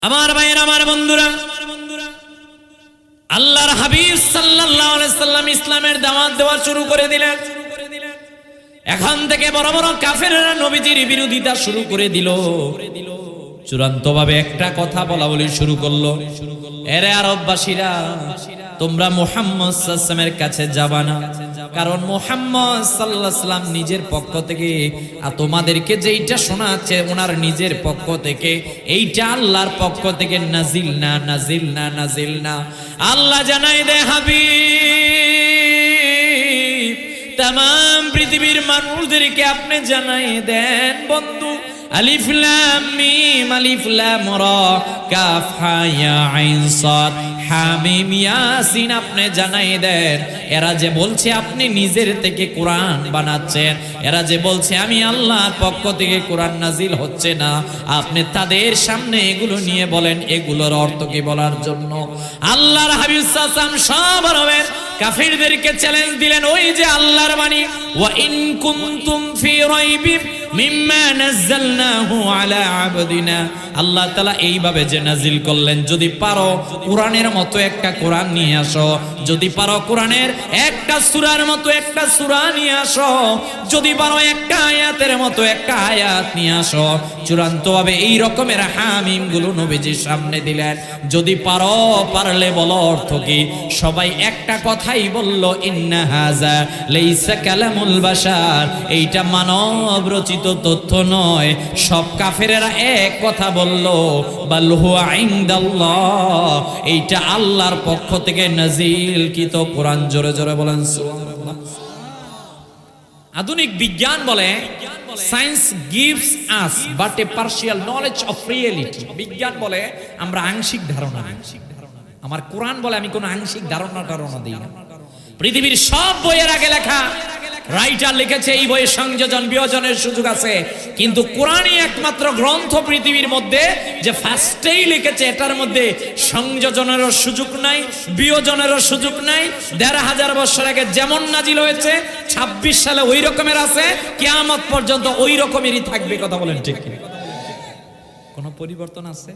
আমার ভাইয়ের, আমার বন্ধুরা, আল্লাহর হাবিব সাল্লাল্লাহু আলাইহি সাল্লাম ইসলামের দাওয়াত দেওয়া শুরু করে দিলেন। এখন থেকে বড় বড় কাফেররা নবীজির বিরোধিতা শুরু করে দিল। চূড়ান্তভাবে একটা কথা বলা বলি শুরু করলো, এরে আরববাসীরা, তোমরা মুহাম্মদ সাল্লাল্লাহু আলাইহি ওয়াসাল্লামের কাছে যাবা না, কারণ মুহাম্মদ সাল্লাল্লাহু আলাইহি ওয়াসাল্লাম নিজের পক্ষ থেকে তোমাদেরকে যেইটা শোনাচ্ছে ওনার নিজের পক্ষ থেকে, এইটা আল্লাহর পক্ষ থেকে নাজিল না, নাজিল না, নাজিল না। আল্লাহ জানাই দে হাবিব, तमाम পৃথিবীর মানুষদেরকে আপনি জানাই দেন বন্ধু, আলিফ লাম মিম, আলিফ লাম রা, কাফ হা ইয়া আইন সাদ, হামিম ইয়াসিন, আপনি জানাই দেন এরা যে বলছে আপনি নিজের থেকে কোরআন বানাচ্ছেন, এরা যে বলছে আমি আল্লাহর পক্ষ থেকে কোরআন নাজিল হচ্ছে না, আপনি তাদের সামনে এগুলো নিয়ে বলেন এগুলোর অর্থ কি বলার জন্য। আল্লাহর হাবিব সাল্লাল্লাহু আলাইহি ওয়াসাল্লাম সব আরবের কাফিরদেরকে চ্যালেঞ্জ দিলেন, ওই যে আল্লাহর বাণী, ওয়া ইন কুনতুম ফি রাইবিন মিম্মা নাযালনাহু আলা আবদিনা, আল্লাহ তাআলা এইভাবে যে নাজিল করলেন, যদি পারো কোরআনের মতো একটা কোরআন নিয়ে আসো, যদি পারো কোরআনের একটা সূরার মতো একটা সূরা নিয়ে আসো, যদি পারো একটা আয়াতের মতো একটা আয়াত নিয়ে আসো। চূড়ান্তভাবে এই রকমের হামিম গুলো নবীজির সামনে দিলেন, যদি পারো, পারলে বলো অর্থ কি। সবাই একটা কথাই বলল, ইন্না হাযা লাইসা কালামুল বাশার, এইটা মানব রচিত তথ্য নয়। সব কাফেরেরা এক কথা বলল, বাল হুয়া ইনদাল্লাহ, এইটা আল্লাহর পক্ষ থেকে নাজিলকৃত কোরআন। জোরে জোরে বলেন সুবহানাল্লাহ। আধুনিক বিজ্ঞান বলে science gives us but A partial knowledge of reality. বিজ্ঞান বলে আমরা আংশিক ধারণা দিই, আমার কোরআন বলে আমি কোনো আংশিক ধারণা দিই না। পৃথিবীর সব বইয়ের আগে লেখা, রাইটার লিখেছে এই বইয়ের সংযোজন বিয়োজনের সুযোগ আছে, কিন্তু কোরআনই একমাত্র গ্রন্থ পৃথিবীর মধ্যে যে ফার্স্টেই লিখেছে, এটার মধ্যে সংযোজনেরও সুযোগ নাই, বিয়োজনেরও সুযোগ নাই। ১৫০০ বছর আগে যেমন নাজিল হয়েছে ২৬ সালে ওই রকমের আছে, কিয়ামত পর্যন্ত ওই রকমেরই থাকবে। কথা বলেন ঠিক কি? কোনো পরিবর্তন আছে?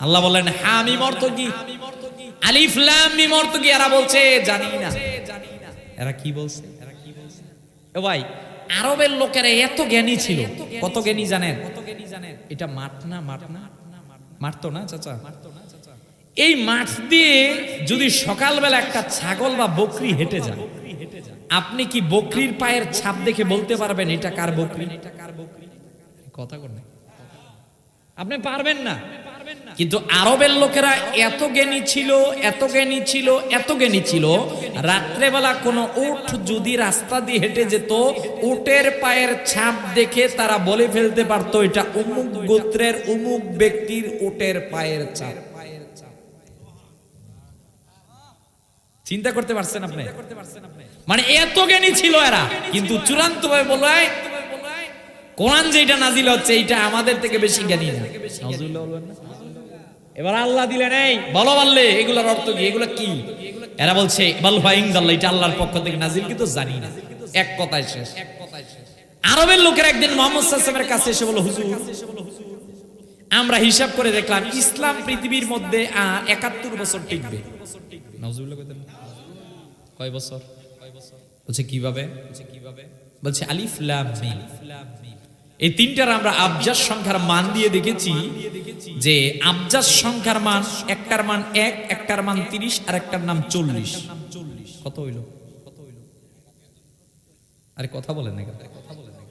আল্লাহ বলেন হামিম অর্থ কি, আলিফ লাম মিম অর্থ কি, এরা বলছে জানি না। এরা কি বলছে? ও ভাই, আরবের লোকেরা এত জ্ঞানী ছিল, কত জ্ঞানী জানেন? এটা মাঠ না, মারতো না চাচা, এই মাঠ দিয়ে যদি সকালবেলা একটা ছাগল বা বকরি হেঁটে যায়, আপনি কি বকরির পায়ের ছাপ দেখে বলতে পারবেন এটা কার বকরি? কথা বলেন, আপনি পারবেন না। কিন্তু আরবের লোকেরা এত জ্ঞানী ছিল, এত জ্ঞানী ছিল, এত জ্ঞানী ছিল, রাত্রেবেলা কোনো উট যদি রাস্তা দিয়ে হেঁটে যেত, উটের পায়ের ছাপ দেখে তারা বলে ফেলতে পারতো এটা অমুক গোত্রের অমুক ব্যক্তির উটের পায়ের ছাপ। চিন্তা করতে পারছেন আপনি? মানে এত জ্ঞানী ছিল এরা। কিন্তু চূড়ান্ত ভাবে বলা হয় কোরআন যেটা নাজিল হচ্ছে এইটা আমাদের থেকে বেশি জ্ঞানী না। এবার আল্লাহ দিলেন, এই বলো বললে এগুলোর অর্থ কি, এগুলো কি? এরা বলছে বাল হুয়া ইনদাল্লাহ, এটা আল্লাহর পক্ষ থেকে নাজিল, কিন্তু জানি না। এক কথায় শেষ। আরবের লোকেরা একদিন মুহাম্মদ সাল্লাল্লাহু আলাইহি ওয়াসাল্লামের কাছে এসে বলল, হুজুর, আমরা হিসাব করে দেখলাম ইসলাম পৃথিবীর মধ্যে ৭১ বছর টিকবে। কয় বছর? বলছে কিভাবে? বলছে আলিফ লাম মিম, এই তিনটার আমরা আবজাদ সংখ্যার মান দিয়ে দেখেছি যে আবজাদ সংখ্যার মান, একটার মান ১, একটার মান ৩০, আর একটার নাম ৪০। কত হইল? আরে কথা বলেন না।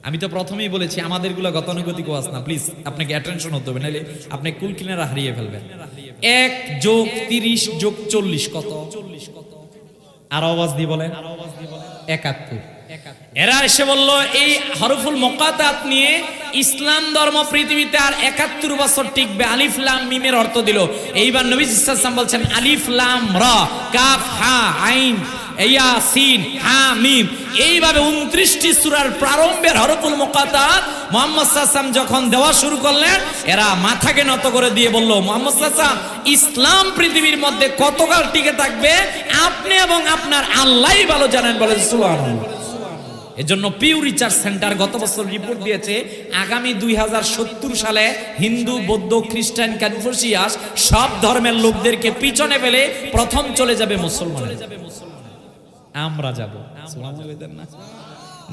আমি তো প্রথমেই বলেছি আমাদের গুলো গতানুগতিক ওয়াজ না, প্লিজ আপনাকে অ্যাটেনশন হতে হবে, নাহলে আপনি কুল কিনারা হারিয়ে ফেলবেন। ১ যোগ ৩০ যোগ ৪০ কত? আর আওয়াজ দিয়ে বলেন ৭১। এরা এসে বলল এই হরফুল মুকাতাত নিয়ে ইসলাম ধর্ম পৃথিবীতে আর ৭১ বছর টিকবে। আলিফ লাম মিমের অর্থ দিল। এইবার নবী সাল্লাল্লাহু আলাইহি ওয়াসাল্লাম বলছেন আলিফ লাম রা, কাফ হা আইন ইয়াসিন হা মিম, এইভাবে ২৯টি সূরার প্রারম্ভের হরফুল মুকাতাত মুহাম্মদ সাল্লাল্লাহু আলাইহি ওয়াসাল্লাম যখন দেওয়া শুরু করলেন, এরা মাথাকে নত করে দিয়ে বলল, মুহাম্মদ সাল্লাল্লাহু আলাইহি ওয়াসাল্লাম, ইসলাম পৃথিবীর মধ্যে কতকাল টিকে থাকবে আপনি এবং আপনার আল্লাহই ভালো জানেন। বলেন সুবহানাল্লাহ। এজন্য পিউ রিসার্চ সেন্টার গত বছর রিপোর্ট দিয়েছে আগামী 2070 সালে হিন্দু, বৌদ্ধ, খ্রিস্টান, কনফুসিয়াস সব ধর্মের লোকদেরকে পিছনে ফেলে প্রথম চলে যাবে মুসলমান। আমরা যাব।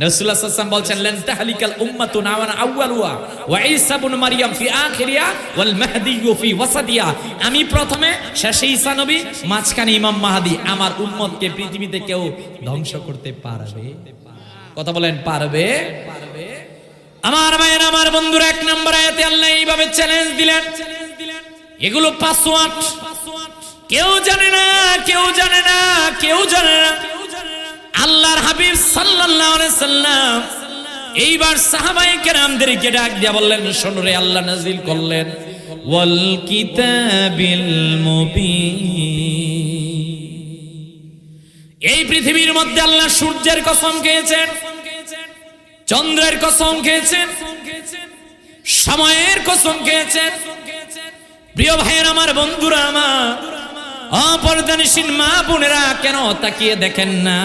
রাসূলুল্লাহ সাল্লাল্লাহু আলাইহি ওয়াসাল্লাম বলছেন লান তাহলিকাল উম্মাতু নাওয়ান আউয়ালুহা ওয়া ঈসা ইবনে মারইয়াম ফি আখিরিহা ওয়াল মাহদিয়্যু ফি ওয়াসাতিহা। আমি প্রথমে, শেষে ঈসা নবী, মাঝখানে ইমাম মাহদী। আমার উম্মতকে পৃথিবীতে কেউ ধ্বংস করতে পারবে? কথা বলেন, পারবে? আমার ভাইয়েরা, আমার বন্ধুরা, 1 নম্বর আয়াতে আল্লাহ এইভাবে চ্যালেঞ্জ দিলেন। এগুলো পাসওয়ার্ড, কেউ জানে না, কেউ জানে না, কেউ জানে না। আল্লাহর হাবিব সাল্লাল্লাহু আলাইহি সাল্লাম এইবার সাহাবায়ে কেরামদেরকে ডাক দিয়া বললেন, শোনো রে, আল্লাহ নাজিল করলেন ওয়াল কিতাবিল মুবিন। এই পৃথিবীর মধ্যে আল্লাহ সূর্যের কসম খেয়েছেন, চন্দ্রের কসম খেয়েছেন, সময়ের কসম খেয়েছেন। প্রিয় ভাইয়েরা, আমার বন্ধুরা, আমার অপরদানিসীন মা বোনেরা, কেন তাকিয়ে দেখেন না?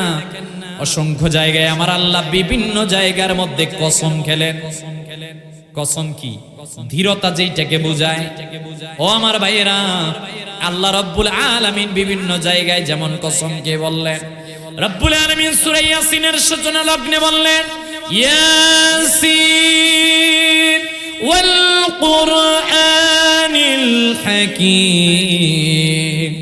অসংখ্য জায়গায় আমার আল্লাহ বিভিন্ন জায়গার মধ্যে কসম খেলেন। কসম কি? ধীরতা যেইটাকে বোঝায়। ও আমার ভাইয়েরা, আল্লাহ রাব্বুল আলামিন বিভিন্ন জায়গায় যেমন কসমকে বললেন, রাব্বুল আলামিন সূরা ইয়াসিনের সূচনা লগ্নে বললেন ইয়াসিন ওয়াল কুরআনিল হাকীম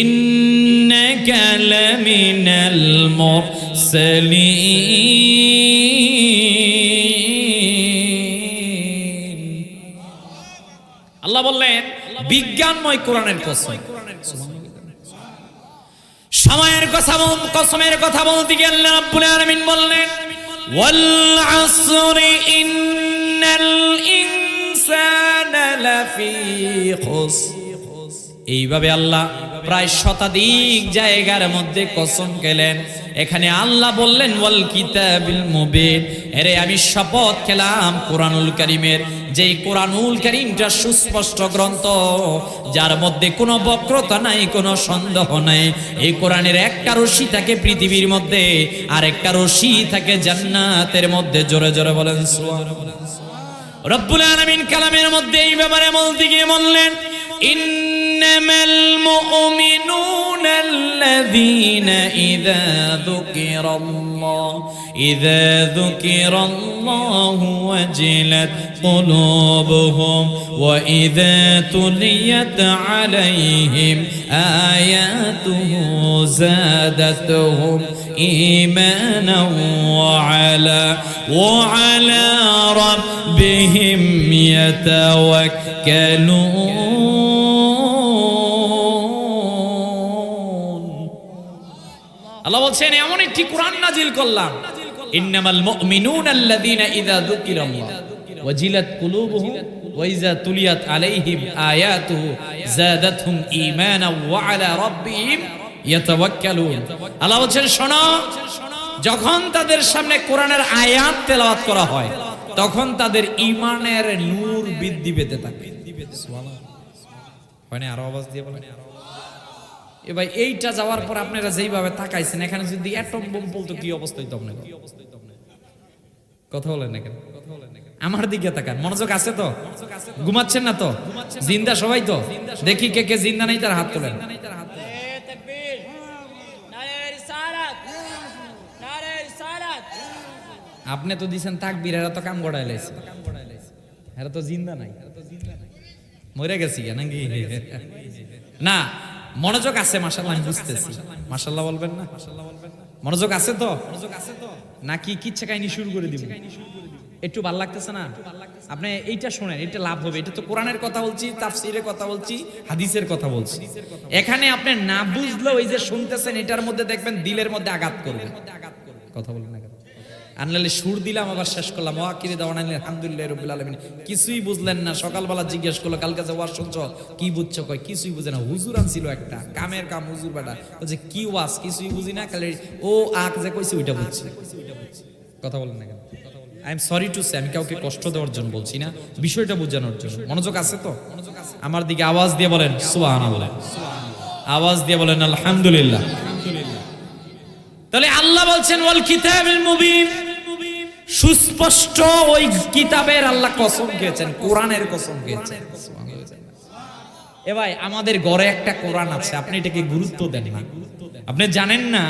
ইন্নাকা লামিনাল মুরসালিন। আল্লাহ বললেন বিজ্ঞানময় কোরআনের কসম। সময়ের কথা, কসমের কথা বলতে গিয়ে আল্লাহ রাব্বুল আলামিন বললেন ওয়াল আসরি ইন্নাল ইনসানা লাফি খুসর। এইভাবে আল্লাহ প্রায় শতাধিক জায়গার মধ্যে কসম খেলেন। এখানে আল্লাহ বললেন ওয়াল কিতাবিল মুবিন। এরে আমি শপথ খেলাম কোরআনুল কারীমের, যেই কোরআনুল কারীমটা সুস্পষ্ট গ্রন্থ, যার মধ্যে কোনো বক্রতা নাই, কোনো সন্দেহ নাই। এই কোরআনের একটা রশি থাকে পৃথিবীর মধ্যে, আর একটা রশি থাকে জান্নাতের মধ্যে। জোরে জোরে বলেন সুবহানাল্লাহ। রব্বুল আলামিন কালামের মধ্যে এই ব্যাপারে বলতে গিয়ে বললেন ইন্নামাল মুমিনুনা আল্লাযীনা ইযা যুকিরাল্লাহু ওয়াজিলাত কুলুবুহুম ওয়া ইযা তুলিয়াত আলাইহিম আয়াতুহু যাদাতুহুম ঈমানান ওয়া আলা রাব্বিহিম ইয়াতাওয়াক্কালুন। আল্লাহ বলছেন এমন একটি কোরআন নাজিল করলাম, ইন্নামাল মুমিনুনা আল্লাযীনা ইযা যুকিরাল্লাহ ওয়াজিলাত কুলুবুহুম ওয়া ইযা তুলিয়াত আলাইহিম আয়াতুহু যাদাতহুম ঈমানান ওয়া আলা রাব্বিহিম ইয়াতাওয়াক্কালুন। আল্লাহ বলছেন শোনো, যখন তাদের সামনে কোরআনের আয়াত তেলাওয়াত করা হয়, তখন তাদের ঈমানের নূর বৃদ্ধি পেতে থাকে। সুবহানাল্লাহ। হয় না? আরো আওয়াজ দিয়ে বলেন। এ ভাই, এইটা যাওয়ার পর আপনারা যেইভাবে তাকাইছেন, এখানে যদি অ্যাটম বোম পড়তো কি অবস্থা হইতো আপনাদের? কথা বলেন না কেন? আমার দিকে তাকান। মনোযোগ আছে তো? ঘুমাচ্ছেন না তো? জিন্দা সবাই তো? দেখি কে কে জিন্দা নাই তার হাত তোলেন। আপনি তো দিছেন তাকবীর, এরা তো কাম গড়াই লাইছে, এরা তো জিন্দা নাই, মরে গেছি নাকি? না, মনোযোগ আছে মাশাআল্লাহ, আমি বুঝতেছি। মাশাআল্লাহ বলবেন না? মনোযোগ আছে তো? নাকি কিচ্ছা কাহিনী শুরু করে দিব? একটু ভালো লাগতেছে না? আপনি এইটা শুনেন, এটা লাভ হবে। এটা তো কোরআনের কথা বলছি, তাফসীরের কথা বলছি, হাদিসের কথা বলছি। এখানে আপনি না বুঝলেও এই যে শুনতেছেন, এটার মধ্যে দেখবেন দিলের মধ্যে আঘাত করবে। কথা বলেন না কেন? আনলে সুর দিলাম, আবার শেষ করলাম ওয়াকিরি দাওয়ানা আলহামদুলিল্লাহি রাব্বিল আলামিন। কিছুই বুঝলেন না। সকালবেলা জিজ্ঞেস করলো কালকে যে ওয়াজ শুনছো কি বুঝছো? কয় কিছুই বুঝে না। হুজুর আনছিল একটা, কামের কাম হুজুর বেটা, বলছে কি ওয়াজ কিছুই বুঝি না, খালি ও আক যে কইছে ওইটা বুঝছি। কথা বলেন না কেন? I am sorry to say, আমি কাউকে কষ্ট দেওয়ার জন্য বলছি না, বিষয়টা বোঝানোর জন্য। মনোযোগ আছে তো? আমার দিকে আওয়াজ দিয়ে বলেন সুবহানাল্লাহ, আওয়াজ দিয়ে বলেন আলহামদুলিল্লাহ। তাহলে আল্লাহ বলছেন ওয়াল কিতাবিল মুবিন, সুস্পষ্ট ওই কিতাবের আল্লাহ কসম খেয়েছেন, কোরআনের কসম খেয়েছেন। এ ভাই, আমাদের ঘরে একটা কোরআন আছে, আপনি এটাকে গুরুত্ব দেন না। আপনি জানেন না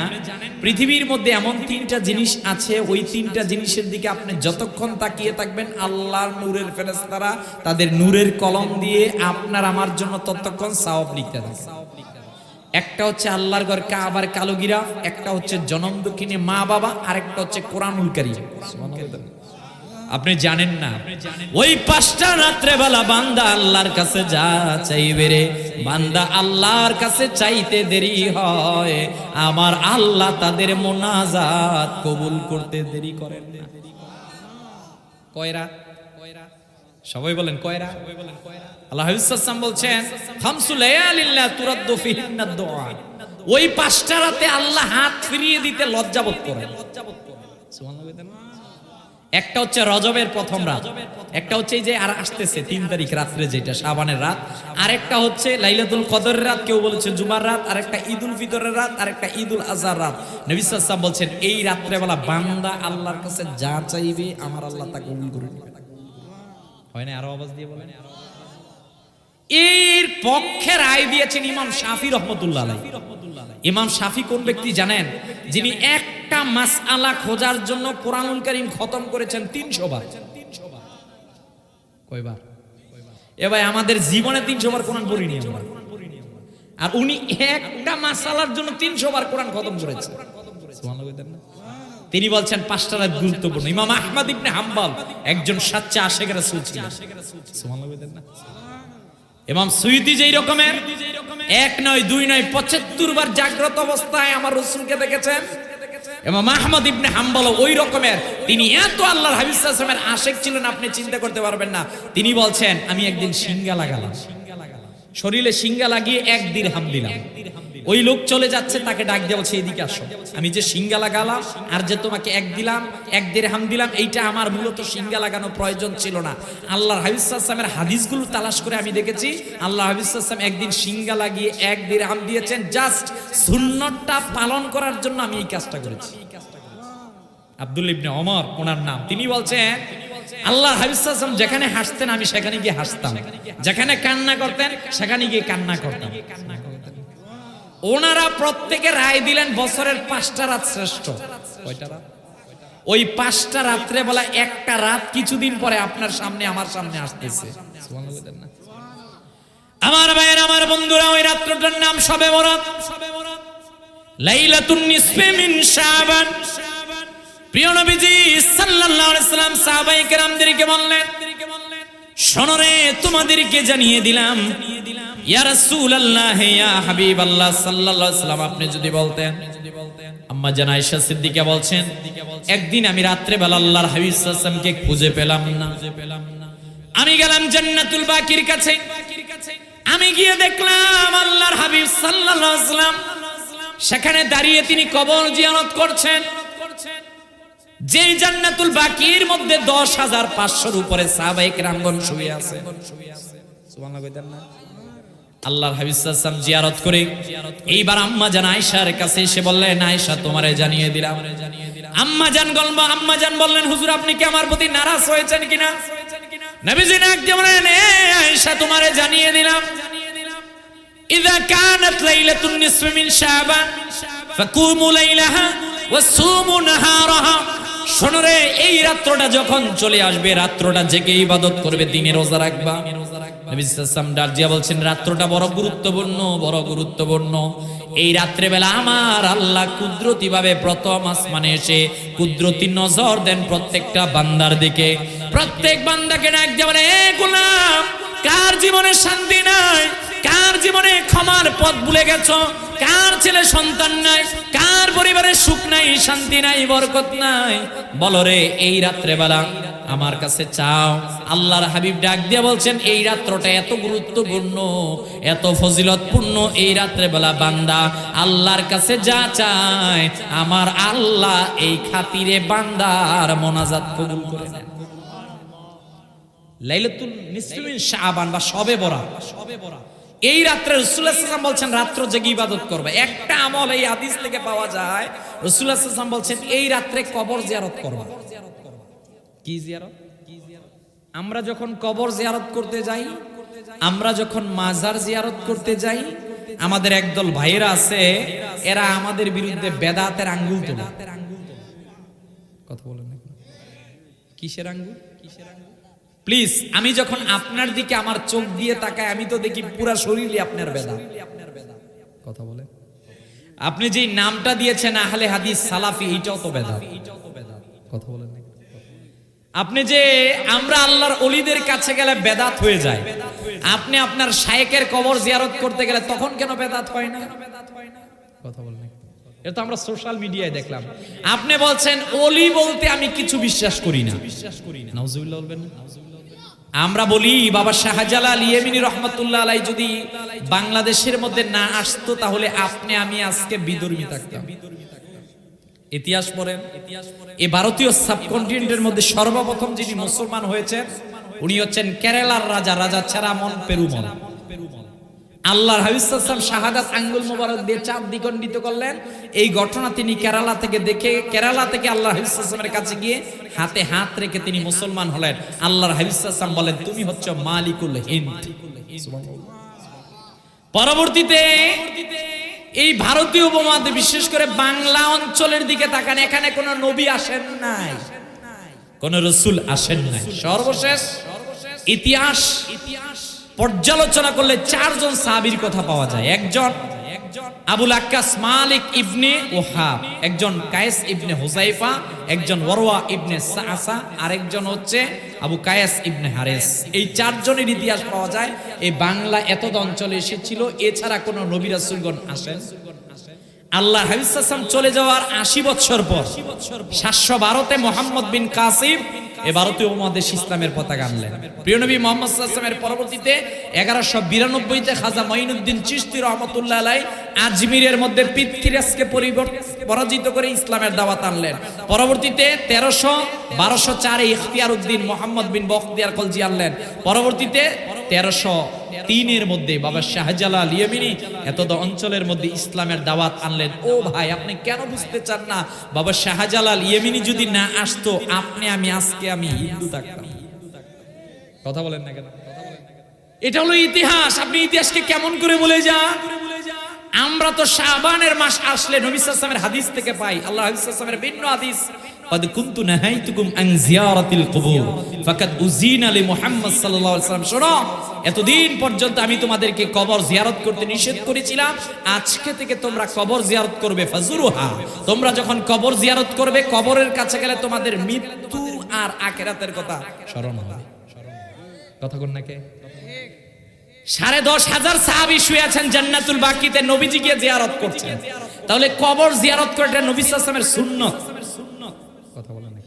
পৃথিবীর মধ্যে এমন 3টা জিনিস আছে, ওই 3টা জিনিসের দিকে আপনি যতক্ষণ তাকিয়ে থাকবেন আল্লাহর নূরের ফেরেশতারা তাদের নূরের কলম দিয়ে আপনার আমার জন্য ততক্ষণ সওয়াব লিখতে থাকে। একটা হচ্ছে আল্লাহর ঘর কাবার কালো গিরাফ, একটা হচ্ছে জনম দক্ষিণে মা বাবা, আর একটা হচ্ছে কোরআনুল কারীম। আপনি জানেন না ওই 5টা রাত্রে বেলা বান্দা আল্লাহর কাছে যা চাইবে রে, বান্দা আল্লাহর কাছে চাইতে দেরি হয়, আমার আল্লাহ তাদের মোনাজাত কবুল করতে দেরি করেন না। কয়রা? সবাই বলেন কয়রা? আল্লাহ হাবিব সাল্লাল্লাহু বলছেন খামসু লায়ালিল্লা তুরাদ্দু ফিহিন্না দুআ, ওই 5টা রাতে আল্লাহ হাত ফিরিয়ে দিতে লজ্জাবোধ করেন। সুবহানাল্লাহ। একটা হচ্ছে রজবের প্রথম রাত, একটা হচ্ছে এই যে আর আসতেছে 3 তারিখ রাত্রে যেটা শাবানের রাত, আর একটা হচ্ছে লাইলাতুল কদরের রাত, কেউ বলেছে জুমার রাত, আর একটা ঈদুল ফিতরের রাত, আর একটা ঈদুল আজহার রাত। নবী সাল্লাল্লাহু আলাইহি ওয়াসাল্লাম বলছেন এই রাত্রে বেলা বান্দা আল্লাহর কাছে যা চাইবে আমার আল্লাহ তা কবুল করে নেবেন। হয় না? আরো আওয়াজ দিয়ে বলেন। এর পক্ষে রায় দিয়েছেন ইমাম শাফি রাহমাতুল্লাহ আলাইহি। ইমাম শাফি কোন ব্যক্তি জানেন? যিনি একটা মাসআলা খোঁজার জন্য কোরআনুল কারীম খতম করেছেন 300 বার। কয়বার? এ ভাই, আমাদের জীবনে 300 বার কোরআন পড়িনি আমরা, আর উনি একটা মাসআলার জন্য 300 বার কোরআন খতম করেছেন। সুবহানাল্লাহ। তিনি বলছেন 5টা রাত গুরুত্বপূর্ণ। ইমাম আহমদ ইবনে হাম্বল একজন সাচ্চা আশিক রাসূল ছিলেন। সুবহানাল্লাহ। ইমাম সুয়ুতি যেই রকমের 1 নয় 2 নয় 75 বার জাগ্রত অবস্থায় আমার রাসূলকে দেখেছেন, ইমাম আহমদ ইবনে হাম্বল ওই রকমের, তিনি এত আল্লাহর হাবিব সাল্লাল্লাহু আলাইহি ওয়াসাল্লামের আশিক ছিলেন আপনি চিন্তা করতে পারবেন না। তিনি বলছেন আমি একদিন সিংহা লাগালাম, শরীরে সিংহা লাগিয়ে 1 দিরহাম দিলাম। ওই লোক চলে যাচ্ছে, তাকে ডাক দিয়ে বলছে এদিকে আসো, আমি যে সিংহা লাগালাম আর যে তোমাকে 1 দিলাম 1 দিরহাম দিলাম, এইটা আমার মূলত সিংহা লাগানো প্রয়োজন ছিল না। আল্লাহর হাবিব সাল্লাল্লাহু আলাইহি ওয়াসাল্লামের হাদিসগুলো তালাশ করে আমি দেখেছি আল্লাহ হাবিব সাল্লাল্লাহু আলাইহি ওয়াসাল্লাম একদিন সিংহা লাগিয়ে 1 দিরহাম দিয়েছেন, জাস্ট সুন্নতটা পালন করার জন্য আমি এই কাজটা করেছি। আব্দুল্লাহ ইবনে ওমর ওনার নাম, তিনি বলছেন আল্লাহ হাবিব সাল্লাল্লাহু আলাইহি ওয়াসাল্লাম যেখানে হাসতেন আমি সেখানে গিয়ে হাসতাম, যেখানে কান্না করতেন সেখানে গিয়ে কান্না করতাম। ওনারা প্রত্যেকে রায় দিলেন বছরের 5টা রাত শ্রেষ্ঠ। কয়টা রাত? ওই 5টা রাত্রে বলা একটা রাত কিছুদিন পরে আপনার সামনে আমার সামনে আসতেছে। সুবহানাল্লাহ। আমার ভাইয়ের, আমার বন্ধুরা, ওই রাত্রটার নাম শবে বরাত, লাইলাতুন নিসফি মিন শাবান। প্রিয় নবীজি সাল্লাল্লাহু আলাইহি সাল্লাম সাহাবায়ে কেরামদেরকে বললেন, শোনো রে, তোমাদেরকে জানিয়ে দিলাম, ইয়া রাসূলুল্লাহ ইয়া হাবিবাল্লাহ সাল্লাল্লাহু আলাইহি সাল্লাম, আপনি যদি বলতেন। আম্মা জান আয়েশা সিদ্দিকা বলছেন একদিন আমি রাত্রে বেলা আল্লাহর হাবিব সাল্লাল্লাহু আলাইহি সাল্লামকে খুঁজে পেলাম না। আমি গেলাম জান্নাতুল বাকির কাছে, আমি গিয়ে দেখলাম আল্লাহর হাবিব সাল্লাল্লাহু আলাইহি সাল্লাম সেখানে দাঁড়িয়ে তিনি কবর জিয়ারত করছেন। যেই জান্নাতুল বাকির মধ্যে 10,500-র উপরে সাহাবায়ে কেরামগণ শুয়ে আছে। সুবহানাল্লাহ। আল্লাহর হাবিব সাল্লাল্লাহু আলাইহি ওয়াসাল্লাম জিয়ারত করে এইবার আম্মা জান আয়েশার কাছে এসে বললেন, আয়েশা তোমারে জানিয়ে দিলাম। আম্মা জান বললেন, হুজুর আপনি কি আমার প্রতি নারাজ হয়েছেন কিনা? নবীজি ডাক দিয়ে বললেন, আয়েশা তোমারে জানিয়ে দিলাম, ইযা কানাত লাইলাতুন নিসফি মিন শাবান ফাকুমু লাইলাহা ওয়াসুমু নাহারাহা। শোনো রে, এই রাত্রটা যখন চলে আসবে, রাত্রটা জেগে ইবাদত করবে, দিনে রোজা রাখবা। নবী সাল্লাল্লাহু আলাইহি ওয়াসাল্লাম ডাক দিয়া বলছেন, রাত্রটা বড় গুরুত্বপূর্ণ, বড় গুরুত্বপূর্ণ। এই রাত্রে বেলা আমার আল্লাহ কুদরতি ভাবে প্রথম আসমানে এসে কুদরতি নজর দেন প্রত্যেকটা বান্দার দিকে। প্রত্যেক বান্দাকে ডাক দিয়া বলে, এ গোলাম, কার জীবনে শান্তি নাই? কার জীবনে ক্ষমার পথ ভুলে গেছো? কার ছেলে সন্তান নাই? কার পরিবারে সুখ নাই, শান্তি নাই, বরকত নাই? বলো রে, এই রাত্রে বেলা আমার কাছে চাও। আল্লাহর হাবিব ডাক দিয়ে বলছেন, এই রাত্রটা এত গুরুত্বপূর্ণ, এত ফজিলতপূর্ণ, এই রাত্রে বেলা বান্দা আল্লাহর কাছে যা চায় আমার আল্লাহ এই খাতিরে বান্দার মোনাজাত কবুল করে নেন। লাইলাতুল নিসফি মিন শাবান বা শবে বরাত, এই রাত্রে রাসূলুল্লাহ সাল্লাল্লাহু আলাইহি ওয়াসাল্লাম বলছেন রাত্র জেগে ইবাদত করবে। একটা আমল এই হাদিস থেকে পাওয়া যায়, রাসূলুল্লাহ সাল্লাল্লাহু আলাইহি ওয়াসাল্লাম বলছেন এই রাত্রে কবর জিয়ারত করবা। কি জিয়ারত? আমরা যখন কবর জিয়ারত করতে যাই, আমরা যখন মাজার জিয়ারত করতে যাই, আমাদের একদল ভাইয়েরা আছে, এরা আমাদের বিরুদ্ধে বেদাতের আঙ্গুল তোলে। কথা বলেন না, কিসের আঙ্গুল? প্লিজ, আমি যখন আপনার দিকে আমার চোখ দিয়ে তাকাই, আমি তো দেখি পুরা শরীরে আপনার বেদাত। কথা বলে, আপনি যে নামটা দিয়েছেন আহলে হাদিস সালাফি, এটাও তো বেদাত। কথা বলেন না, আপনি যে আমরা আল্লাহর ওলিদের কাছে গেলে বেদাত হয়ে যায়, আপনি আপনার শায়েখের কবর জিয়ারত করতে গেলে তখন কেন বেদাত হয় না? কথা বলেন, এটা তো আমরা সোশ্যাল মিডিয়ায় দেখলাম। আপনি বলছেন ওলি বলতে আমি কিছু বিশ্বাস করি না। নাউজুবিল্লাহ বলবেন না? আমরা বলি বাবা শাহজালাল ইয়েমিনী রহমাতুল্লাহ আলাইহি যদি বাংলাদেশের মধ্যে না আসতো, তাহলে আপনি আমি আজকে বিধর্মী থাকতাম। ইতিহাস পড়েন, এই ভারতীয় সাবকন্টিনেন্টের মধ্যে সর্বপ্রথম যিনি মুসলমান হয়েছেন, উনি হচ্ছেন কেরালার রাজা, রাজা চেরামন পেরুমল। আল্লাহর হাবিব সাল্লাল্লাহু আলাইহি ওয়াসাল্লাম শাহাদাত আঙ্গুল মোবারক দিয়ে চাপ দ্বিখণ্ডিত করলেন। এই ঘটনা তিনি কেরালা থেকে দেখে, কেরালা থেকে আল্লাহর হাবিব সাল্লাল্লাহু আলাইহি ওয়াসাল্লামের কাছে গিয়ে হাতে হাত রেখে তিনি মুসলমান হলেন। আল্লাহর হাবিব সাল্লাল্লাহু আলাইহি ওয়াসাল্লাম বলেন, তুমি হচ্ছে মালিকুল হিন্দ। পরবর্তীতে এই ভারতীয় উপমহাদেশে, বিশেষ করে বাংলা অঞ্চলের দিকে তাকান, এখানে কোন নবী আসেন নাই, কোন রাসূল আসেন নাই। সর্বশেষ ইতিহাস পর্যালোচনা করলে 4 জন সাহাবীর কথা পাওয়া যায়। একজন আবুল আক্কাস মালিক ইবনে ওহাব, একজন কায়েস ইবনে হুযাইফা, একজন ওয়ারওয়া ইবনে সাআসা, আরেকজন হচ্ছে আবু কায়েস ইবনে হারিস। এই 4 জনের ইতিহাস পাওয়া যায়। এই বাংলা এতদ অঞ্চলে এসেছিল, এছাড়া কোন নবী রাসূলগণ আসেন। আল্লাহ হাবিব সাল্লাল্লাহু আলাইহি ওয়াসাল্লাম চলে যাওয়ার 80 বছর পর 712-তে মুহাম্মদ বিন কাসিম এই ভারতীয় উপমহাদেশ ইসলামের পতাকা আনলেন। প্রিয় নবী মুহাম্মদ সাল্লাল্লাহু আলাইহি ওয়াসাল্লামের পরবর্তীতে 1192-তে খাজা মঈনুদ্দিন চিশতি রাহমাতুল্লাহ আলাইহি আজমিরের মধ্যে পৃথ্বীরাজকে পরাজিত করে ইসলামের দাওয়াত আনলেন। পরবর্তীতে 1204-এ ইখতিয়ার উদ্দিন মুহাম্মদ বিন বখতিয়ার খলজি আনলেন। পরবর্তীতে 1303-এর মধ্যে বাবা শাহজালাল ইয়েমিনী এতদ অঞ্চলের মধ্যে ইসলামের দাওয়াত আনলেন। ও ভাই, আপনি কেন বুঝতে চান না? বাবা শাহজালাল ইয়েমিনী যদি না আসতো, আপনি আমি আজকে আমি হিন্দু থাকতাম। কথা বলেন না কেন? এটা হলো ইতিহাস। আপনি ইতিহাসকে কেমন করে বলে যান? আমরা তো শাবানের মাস আসলে নবী সাল্লাল্লাহু আলাইহি ওয়াসাল্লামের হাদিস থেকে পাই। আল্লাহ হাবিব সাল্লাল্লাহু আলাইহি ওয়াসাল্লামের ভিন্ন হাদিস, قد كنت نهيتكم عن زيارة القبور فقد أذين لمحمد صلى الله عليه وسلم। শোনো, এতদিন পর্যন্ত আমি তোমাদেরকে কবর জিয়ারত করতে নিষেধ করেছিলাম, আজকে থেকে তোমরা কবর জিয়ারত করবে। ফাজুরুহা, তোমরা যখন কবর জিয়ারত করবে, কবরের কাছে গেলে তোমাদের মৃত্যু আর আখিরাতের কথা স্মরণ হবে। কথা কোন নাকি? 10,500 সাহাবী শুয়ে আছেন জান্নাতুল বাকিতে, নবীজি গিয়ে জিয়ারত করছেন। তাহলে কবর জিয়ারত করাটা নবী সাল্লাল্লাহু আলাইহি ওয়াসাল্লামের সুন্নাত। কথা বলেন না?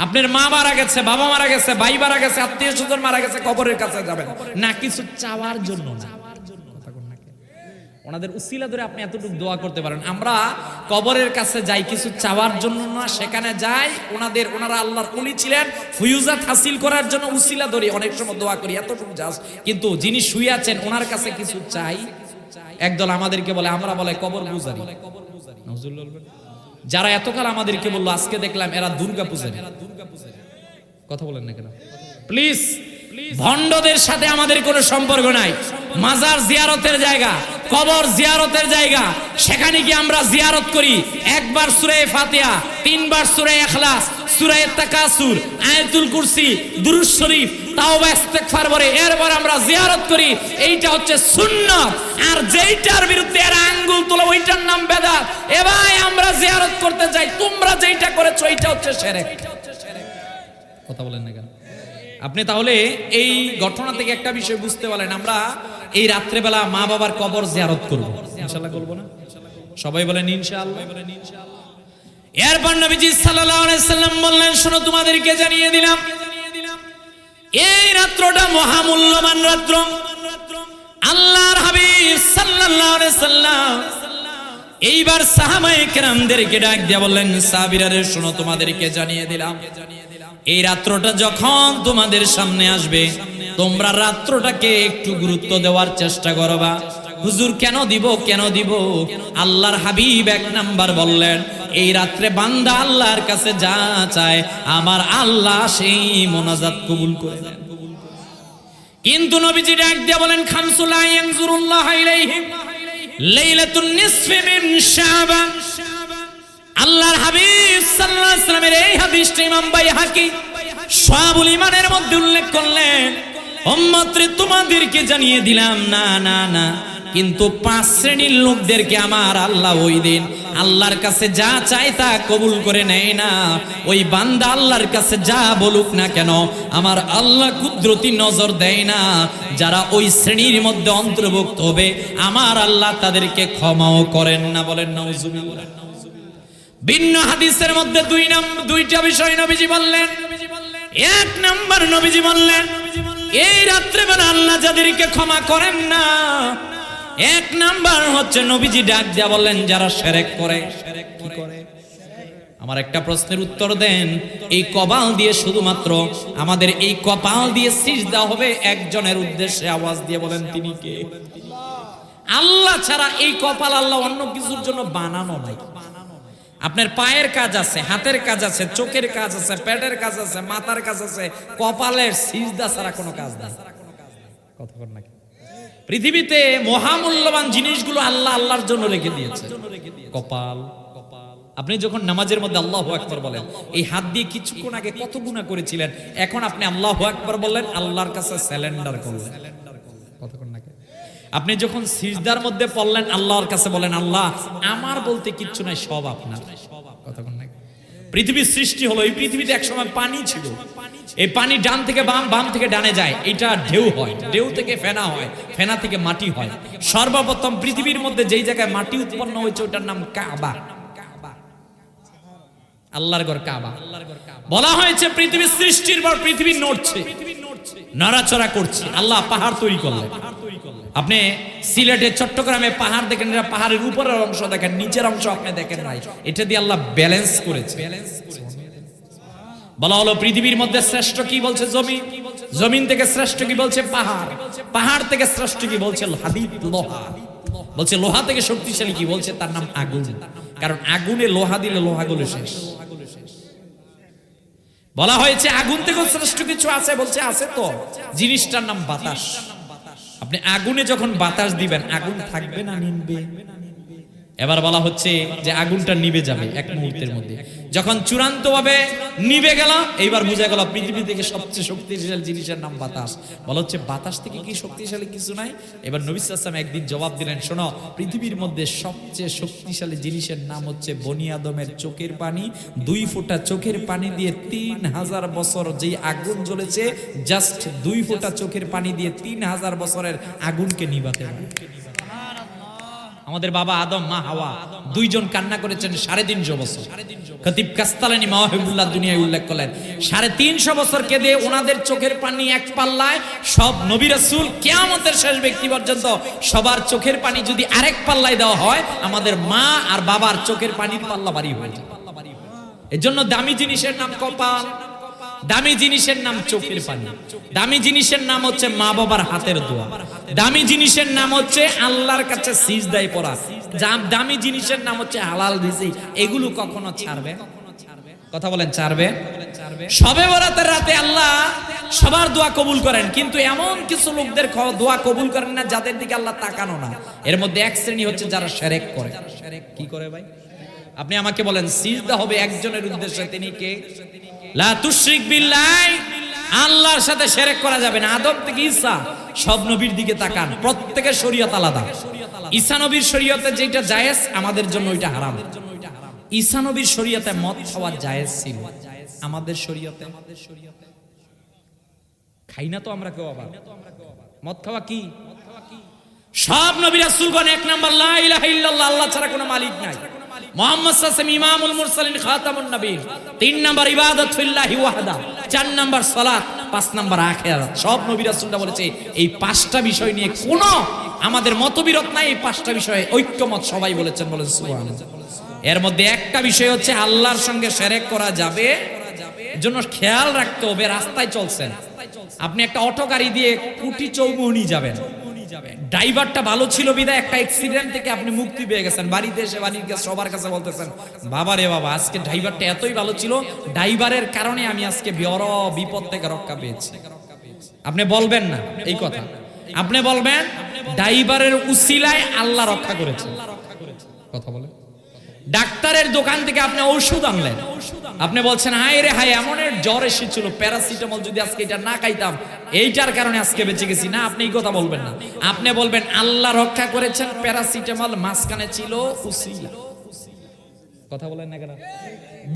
আপনার মা মারা গেছে, বাবা মারা গেছে, ভাই মারা গেছে, আত্মীয় স্বজন মারা গেছে, কবরের কাছে যাবেন না কিছু চাওয়ার জন্য না। কথা কোন নাকি? ওনাদের উসিলা ধরে আপনি এতটুকু দোয়া করতে পারেন। আমরা কবরের কাছে যাই কিছু চাওয়ার জন্য না, সেখানে যাই ওনারা আল্লাহর ওলি ছিলেন, ফুয়ুজাত হাসিল করার জন্য উসিলা ধরে অনেক সময় দোয়া করি, এতটুকু জাস্ট। কিন্তু যিনি শুয়ে আছেন ওনার কাছে কিছু চাই। একদল আমাদেরকে বলে, আমরা বলে কবর পূজারি। নাউজুবিল্লাহ বলবেন। যারা এতকাল আমাদেরকে বললো, আজকে দেখলাম এরা দুর্গা পূজারি। কথা বলেন না কেন? প্লিজ, ভণ্ডদের সাথে আমাদের কোনো সম্পর্ক নাই। মাজার জিয়ারতের জায়গা, কবর জিয়ারতের জায়গা, সেখানে কি আমরা জিয়ারত করি। একবার সূরা ফাতিহা, 3 বার সূরা ইখলাস, সূরা তাকাসুর, আয়াতুল কুরসি, দুরূদ শরীফ, তাওবা ইস্তেগফার বলে এরপর আমরা জিয়ারত করি। এইটা হচ্ছে সুন্নাত। আর যেইটার বিরুদ্ধে এরা আঙ্গুল তোলে ওইটার নাম বেদাত। এ ভাই, আমরা জিয়ারত করতে যাই, তোমরা যেইটা করেছো এইটা হচ্ছে শিরক। কথা বলেন না কেন? আপনি তাহলে এই ঘটনা থেকে একটা বিষয় বুঝতে পারলেন, আমরা এই রাত্রেবেলা মা বাবার কবর জিয়ারত করব। ইনশাআল্লাহ করব না? সবাই বলেন ইনশাআল্লাহ। এরপর নবীজি সাল্লাল্লাহু আলাইহি সাল্লাম বললেন, শোনো, তোমাদেরকে জানিয়ে দিলাম, এই রাত্রটা মহামূল্যবান রাত্র। আল্লাহর হাবিব সাল্লাল্লাহু আলাইহি সাল্লাম এইবার সাহাবায়ে কেরামদেরকে ডাক দিয়ে বললেন, সাহাবীরা রে, শোনো, তোমাদেরকে জানিয়ে দিলাম, এই রাত্রটা যখন তোমাদের সামনে আসবে, তোমরা রাত্রটাকে একটু গুরুত্ব দেওয়ার চেষ্টা করবা। হুজুর, কেন দিব? আল্লাহর হাবিব 1 নাম্বার বললেন, এই রাত্রে বান্দা আল্লাহর কাছে যা চায় আমার আল্লাহ সেই মোনাজাত কবুল করে নেন। কিন্তু নবীজি ডাক দিয়ে বলেন খামসুলা ইয়ানজুরুল্লাহ ইলাইহিম লাইলাতুন নিসফি মিন শাবান। আল্লাহর হাবিব সাল্লাল্লাহু আলাইহি ওয়াসাল্লামের এই হাদিসটি ইমাম বাইহাকি শাহুল ঈমানের মধ্যে উল্লেখ করলেন। উম্মতরে তোমাদেরকে জানিয়ে দিলাম না না না, কিন্তু 5 শ্রেণীর লোকদেরকে আমার আল্লাহ ওই দিন আল্লাহর কাছে যা চায় তা কবুল করে নেয় না। ওই বান্দা আল্লাহর কাছে যা বলুক না কেন আমার আল্লাহ কুদরতি নজর দেয় না। যারা ওই শ্রেণীর মধ্যে অন্তর্ভুক্ত হবে আমার আল্লাহ তাদেরকে ক্ষমাও করেন না। বলেন নাউজুবিল্লাহ। ভিন্ন হাদিসের মধ্যে দুইটা বিষয় নবীজি বললেন। এক নাম্বার নবীজি বললেন এই রাত্রেবেলা আল্লাহ যাদেরকে ক্ষমা করেন না, এক নাম্বার হচ্ছে নবীজি ডাক দিয়া বললেন যারা শিরক করে। কি করে? আমার একটা প্রশ্নের উত্তর দেন। এই কপাল দিয়ে শুধুমাত্র আমাদের এই কপাল দিয়ে সিজদা হবে একজনের উদ্দেশ্যে, আওয়াজ দিয়ে বলেন তিনি কে? আল্লাহ ছাড়া এই কপাল আল্লাহ অন্য কিছুর জন্য বানানো নাই। আপনার পায়ের কাজ আছে, হাতের কাজ আছে, চোখের কাজ আছে, পেটের কাজ আছে, মাথার কাজ আছে, কপালের সিজদা ছাড়া কোনো কাজ নাই। কথা বল নাকি? পৃথিবীতে মহামূল্যবান জিনিসগুলো আল্লাহ আল্লাহর জন্য রেখে দিয়েছে। কপাল, আপনি যখন নামাজের মধ্যে আল্লাহু আকবার বলেন, এই হাত দিয়ে কিছুক্ষণ আগে কত গুনাহ করেছিলেন, এখন আপনি আল্লাহু আকবার বললেন, আল্লাহর কাছে সারেন্ডার করলেন। কতক্ষণ নাকি? আপনি যখন সিজদার মধ্যে পড়লেন আল্লাহর কাছে বলেন আল্লাহ আমার বলতে কিচ্ছু নাই, সব আপনার। কতক্ষণ নাকি? পৃথিবীর সৃষ্টি হলো, এই পৃথিবীতে একসময় পানি ছিল, এই পানি ডান থেকে বাম, বাম থেকে ডানে যায়, এটা ঢেউ হয়, ঢেউ থেকে ফেনা হয়, ফেনা থেকে মাটি হয়। সর্বপ্রথম পৃথিবীর মধ্যে যেই জায়গায় মাটি উৎপন্ন হয়েছে ওটার নাম কাবা। আল্লাহর ঘর কাবা। বলা হয়েছে পৃথিবীর সৃষ্টির পর পৃথিবী নড়ছে, নড়াচড়া করছে, আল্লাহ পাহাড় তৈরি করলেন। আপনি সিলেটে চট্টগ্রামে পাহাড় দেখেন, পাহাড়ের উপরের অংশ দেখেন, নিচের অংশ আপনি দেখেন নাই, এটা দিয়ে আল্লাহ ব্যালেন্স করেছে। বলা হলো পৃথিবীর মধ্যে শ্রেষ্ঠ কি বলছে জমিন, জমিন থেকে শ্রেষ্ঠ কি বলছে পাহাড়, পাহাড় থেকে শ্রেষ্ঠ কি বলছে হাদিদ, লোহা বলছে, লোহা থেকে শক্তিশালী কি বলছে তার নাম আগুন, কারণ আগুনে লোহা দিলে লোহাগুলো শেষ। বলা হয়েছে আগুন থেকে শ্রেষ্ঠ কিছু আছে, বলছে আছে তো, জিনিসটার নাম বাতাস। আপনি আগুনে যখন বাতাস দিবেন আগুন থাকবে না নিভবে? এবার বলা হচ্ছে যে আগুনটা নিভে যাবে এক মুহূর্তের মধ্যে। যখন চূড়ান্ত ভাবে নিভে গেল এইবার বোঝা গেল পৃথিবী থেকে সবচেয়ে শক্তিশালী জিনিসের নাম বাতাস। বলা হচ্ছে বাতাস থেকে কি শক্তিশালী কিছু নাই? এবার নবী সাল্লাল্লাহু আলাইহি ওয়াসাল্লাম একদিন জবাব দিলেন, শোনো পৃথিবীর মধ্যে সবচেয়ে শক্তিশালী জিনিসের নাম হচ্ছে বনি আদমের চোখের পানি। 2 ফোঁটা চোখের পানি দিয়ে 3000 বছর যেই আগুন জ্বলেছে, জাস্ট 2 ফোঁটা চোখের পানি দিয়ে 3000 বছরের আগুনকে নিভাতে পারে। আমাদের বাবা আদম মা হাওয়া দুইজন কান্না করেছেন 350 বছর। খতিব কাস্তালানী মাওয়াহিবুল্লাহ দুনিয়ায় উল্লেখ করলেন 350 বছর কেঁদে ওনাদের চোখের পানি এক পাল্লায়, সব নবী রাসূল কিয়ামতের শেষ ব্যক্তি পর্যন্ত সবার চোখের পানি যদি আরেক পাল্লায় দেওয়া হয়, আমাদের মা আর বাবার চোখের পানির পাল্লা ভারী হয়ে যায়। এজন্য দামি জিনিসের নাম কপাল, দামি জিনিসের নাম চোখের পানি, দামি জিনিসের নাম হচ্ছে মা বাবার হাতের দোয়া, দামি জিনিসের নাম হচ্ছে আল্লাহর কাছে সিজদায় পড়া, দামি জিনিসের নাম হচ্ছে হালাল রিজিক। এগুলো কখনো ছাড়বে? কথা বলেন ছাড়বে? শবে বরাতের রাতে আল্লাহ সবার দোয়া কবুল করেন, কিন্তু এমন কিছু লোকদের দোয়া কবুল করেন না যাদের দিকে আল্লাহ তাকানো না। এর মধ্যে এক শ্রেণী হচ্ছে যারা শিরক করে। কি করে ভাই? আপনি আমাকে বলেন সিজদা হবে একজনের উদ্দেশ্যে, তিনি কে? লা তুশরিক বিল্লাহ, আল্লাহর সাথে শিরক করা যাবে না। আদম থেকে ঈসা সব নবীর দিকে তাকান, প্রত্যেকের শরীয়ত আলাদা। ঈসা নবীর শরীয়তে যেটা জায়েজ আমাদের জন্য ওইটা হারাম। ঈসা নবীর শরীয়তে মদ খাওয়া জায়েজ ছিল, আমাদের শরীয়তে খাই না তো আমরা কেউ। আবার মদ খাওয়া কি? সব নবী রাসূলগণ এক নাম্বার লা ইলাহা ইল্লাল্লাহ, আল্লাহ ছাড়া কোনো মালিক নাই। মুহাম্মদ সাল্লাল্লাহু আলাইহি ওয়াসাল্লাম ইমামুল মুরসালিন খাতামুন নবীন। 3 নাম্বার ইবাদত ফিল্লাহি ওয়াহদা, 4 নাম্বার সালাত, 5 নাম্বার আখিরাত। সব নবী রাসূলরা বলেছে এই 5টা বিষয় নিয়ে কোনো আমাদের মতবিরোধ নাই, এই 5টা বিষয়ে ঐক্যমত সবাই বলেছেন, বলেন সুবহানাল্লাহ। এর মধ্যে একটা বিষয় হচ্ছে আল্লাহর সঙ্গে শিরক করা যাবে, এজন্য খেয়াল রাখতে হবে। রাস্তায় চলছেন আপনি, একটা অটো গাড়ি দিয়ে কুটি চৌমুহনী যাবেন, ড্রাইভারটা ভালো ছিল বিধায় একটা অ্যাক্সিডেন্ট থেকে আপনি মুক্তি পেয়ে গেছেন, বাড়িতে এসে বাড়ির কাছে সবার কাছে বলতেছেন, বাবা রে বাবা, আজকে ড্রাইভারটা এতই ভালো ছিল, ড্রাইভারের কারণে আমি আজকে বড় বিপদ থেকে রক্ষা পেয়েছি। আপনি বলবেন না এই কথা, আপনি বলবেন ড্রাইভারের উসিলায় আল্লাহ রক্ষা করেছে। কথা বলে ডাক্তারের দোকান থেকে আপনি ঔষধ আনলেন, আপনি বলছেন হায় রে হায়, এমন জ্বর এসেছিল, প্যারাসিটামল যদি আজকে এটা না খাইতাম এইটার কারণে আজকে বেঁচে গেছি। না, আপনি এই কথা বলবেন না, আপনি বলবেন আল্লাহ রক্ষা করেছেন, প্যারাসিটামল মাঝখানে ছিল উসিলা। কথা বলেন না কেন?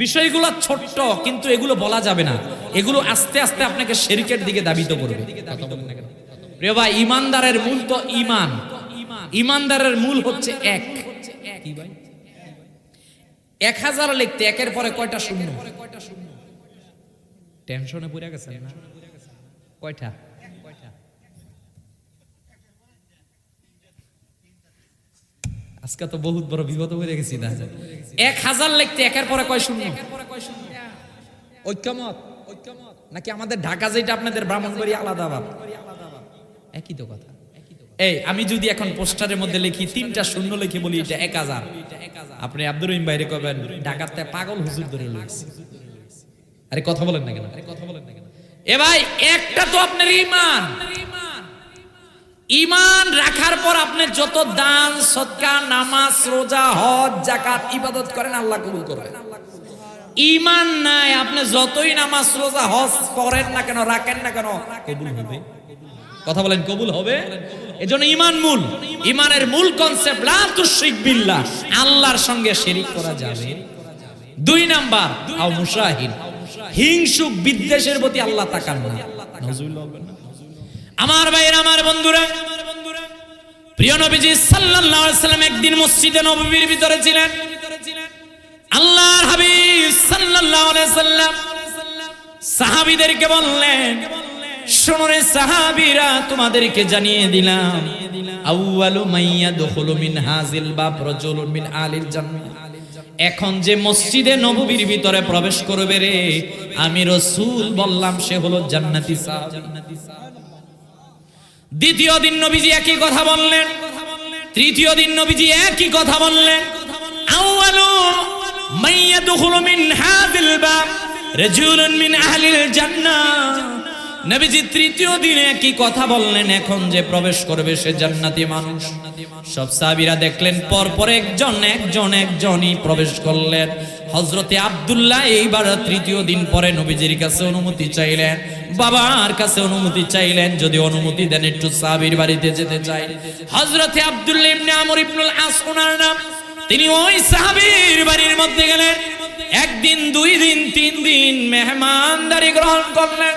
বিষয়গুলো ছোট্ট, কিন্তু এগুলো বলা যাবে না, এগুলো আস্তে আস্তে আপনাকে শিরকের দিকে ধাবিত করবে। কথা বলেন না কেন? প্রিয় ভাই, ইমানদারের মূল তো ঈমান, ইমানদারের মূল হচ্ছে এক। কি ভাই, 1000 লিখতে একের পরে কয়টা শূন্য? টেনশনে পড়ে গেছেন না? কয়টা? আজকে তো বহুত বড় বিপদ হয়ে গেছি না। 1000 লিখতে একের পরে কয় শূন্য? ঐক্যমত নাকি আমাদের ঢাকা যেটা আপনাদের ব্রাহ্মণবাড়ি আলাদা? একই তো কথা। এই আমি যদি এখন পোস্টারের মধ্যে লিখি 3টা শূন্য লিখে বলি এটা 1000, আপনি আব্দুর রহিম ভাইরে কবেন ঢাকাতে পাগল হুজুর ধরে লইছে। আরে কথা বলেন না কেন? এ ভাই, একটা তো আপনার ঈমান, ঈমান রাখার পর আপনি যত দান সদকা নামাজ রোজা হজ যাকাত ইবাদত করেন আল্লাহ কবুল করবেন। ঈমান নাই, আপনি যতই নামাজ রোজা হজ করেন না কেন, রাখেন না কেন, কবুল হবে? কথা বলেন কবুল হবে? এজন্য ঈমান মূল, ঈমানের মূল কনসেপ্ট লা তুশরিক বিল্লাহ, আল্লাহর সঙ্গে শিরিক করা যাবে। 2 নাম্বার আও মুশাহিন, হিংসুক বিদ্বেষের প্রতি আল্লাহ তাকান না। নাউজুবিল্লাহ বলবেন না? আমার ভাইয়েরা, আমার বন্ধুরা, প্রিয় নবীজি সাল্লাল্লাহু আলাইহি সাল্লাম একদিন মসজিদে নববীর ভিতরে ছিলেন। আল্লাহর হাবিব সাল্লাল্লাহু আলাইহি সাল্লাম সাহাবীদেরকে বললেন, শোনো রে সাহাবীরা, তোমাদেরকে জানিয়ে দিলাম, আউয়ালু মাইয়াদখুলু মিন হাযিল বাব রাজুলুন মিন আলিল জান্নাহ। এখন যে মসজিদে নববীর ভিতরে প্রবেশ করবে রে, আমি রাসূল বললাম সে হলো জান্নাতি সাহাবী। দ্বিতীয় দিন নবীজি একই কথা বললেন, তৃতীয় দিন নবীজি একই কথা বললেন, আউয়ালু মাইয়াদখুলু মিন হাযিল বাব রাজুলুন মিন আহলিল জান্নাহ। নবীজি তৃতীয় দিনে একই কথা বললেন, এখন যে প্রবেশ করবে সে জান্নাতি মানুষ। সব সাহাবীরা দেখলেন পরপর একজনই প্রবেশ করলেন। হযরতে আব্দুল্লাহ এইবার তৃতীয় দিন পরে নবীজির কাছে অনুমতি চাইলেন, বাবার কাছে অনুমতি চাইলেন, যদি অনুমতি দেন একটু সাহাবীর বাড়িতে যেতে চাই। হযরতে আব্দুল্লাহ ইবনে আমর ইবনুল আস ওনার নাম, তিনি ওই সাহাবীর বাড়ির মধ্যে গেলেন। একদিন, 2 দিন, 3 দিন মেহমানদারি গ্রহণ করলেন।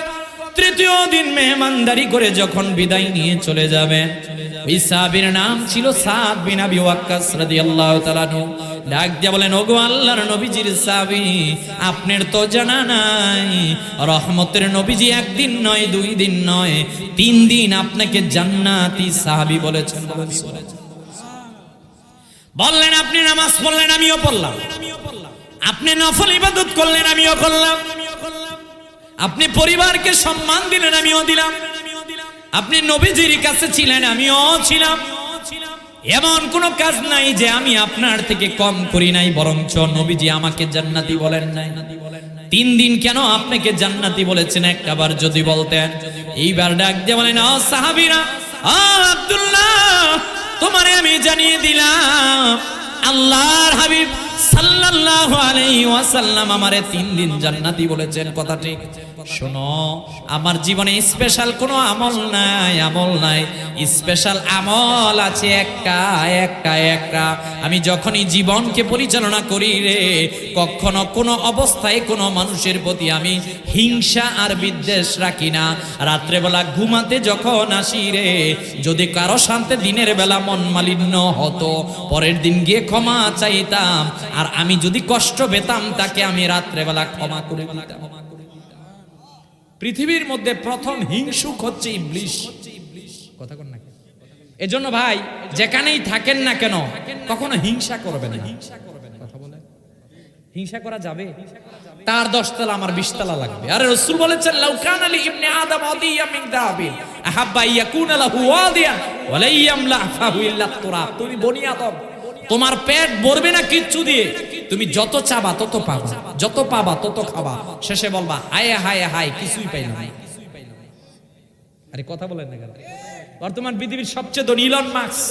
তৃতীয় দিন মেহমানদারি করে যখন বিদায় নিয়ে চলে যাবেন, ওই সাহাবীর নাম ছিল সাদ বিন আবি ওয়াক্কাস রাদিয়াল্লাহু তাআলা আনহু। ডাক দিয়ে বলেন, ওগো আল্লাহর নবীজির সাহাবী, আপনার তো জানা নাই রহমতের নবীজি 1 দিন নয়, 2 দিন নয়, 3 দিন আপনাকে জান্নাতি সাহাবী বলেছেন। বললেন, আপনি নামাজ পড়লেন, আমিও পড়লাম, আপনি নফল ইবাদত করলেন, আমিও করলাম, আপনি পরিবারকে সম্মান দিলেন, আমিও দিলাম, আপনি নবীজির কাছে ছিলেন, আমিও ছিলাম। এমন কোন কাজ নাই যে আমি আপনার থেকে কম করি নাই, বরঞ্চ নবীজি আমাকে জান্নাতি বলেন নাই। 3 দিন কেন আপনাকে জান্নাতি বলেছেন একটাবার যদি বলতেন। এইবার ডাক দিয়ে বলেন, ও সাহাবীরা, ও আব্দুল্লাহ, তোমারে আমি জানিয়ে দিলাম, আল্লাহর হাবিব সাল্লাল্লাহু আলাইহি ওয়াসাল্লাম আমারে 3 দিন জান্নাতি বলেছেন। কথা ঠিক। শোনো, আমার জীবনে স্পেশাল কোনো আমল নাই, স্পেশাল আমল আছে একটা। আমি যখনই জীবনকে পরিচালনা করি রে, কখনো কোনো অবস্থায় কোনো মানুষের প্রতি আমি হিংসা আর বিদ্বেষ রাখি না। রাত্রেবেলা ঘুমাতে যখন আসি রে, যদি কারো সাথে দিনের বেলা মন মালিন্য হতো, পরের দিন গিয়ে ক্ষমা চাইতাম, আর আমি যদি কষ্ট পেতাম তাকে আমি রাত্রেবেলা ক্ষমা করে দিতাম। পৃথিবীর মধ্যে প্রথম হিংসুক হচ্ছে ইবলিশ। কথা কোন না? এজন্য ভাই, যেখানেই থাকেন না কেন কখনো হিংসা করবে না। কথা বলে, হিংসা করা যাবে? তার 10 তলা আমার 20 তলা লাগবে। আরে রাসূল বলেছেন লাউ কানা লি ইবনে আদম আদিয়া মিন দাবিন আহাব্বা ইয়াকুনা লাহু ওয়াদিয়ান ওয়া লা ইয়ামলা ফাহু ইল্লা তুরাব। তুমি বনি আদম, তোমার পেট ভরবে না কিচ্ছু দিয়ে, তুমি যত চাবা তত পাবা, যত পাবা তত খাবা, শেষে বলবা হায় হায় হায় কিছুই পাইলাম না। আরে কথা বলেন না কেন? বর্তমান পৃথিবীর সবচেয়ে ধনী ইলন মাস্ক,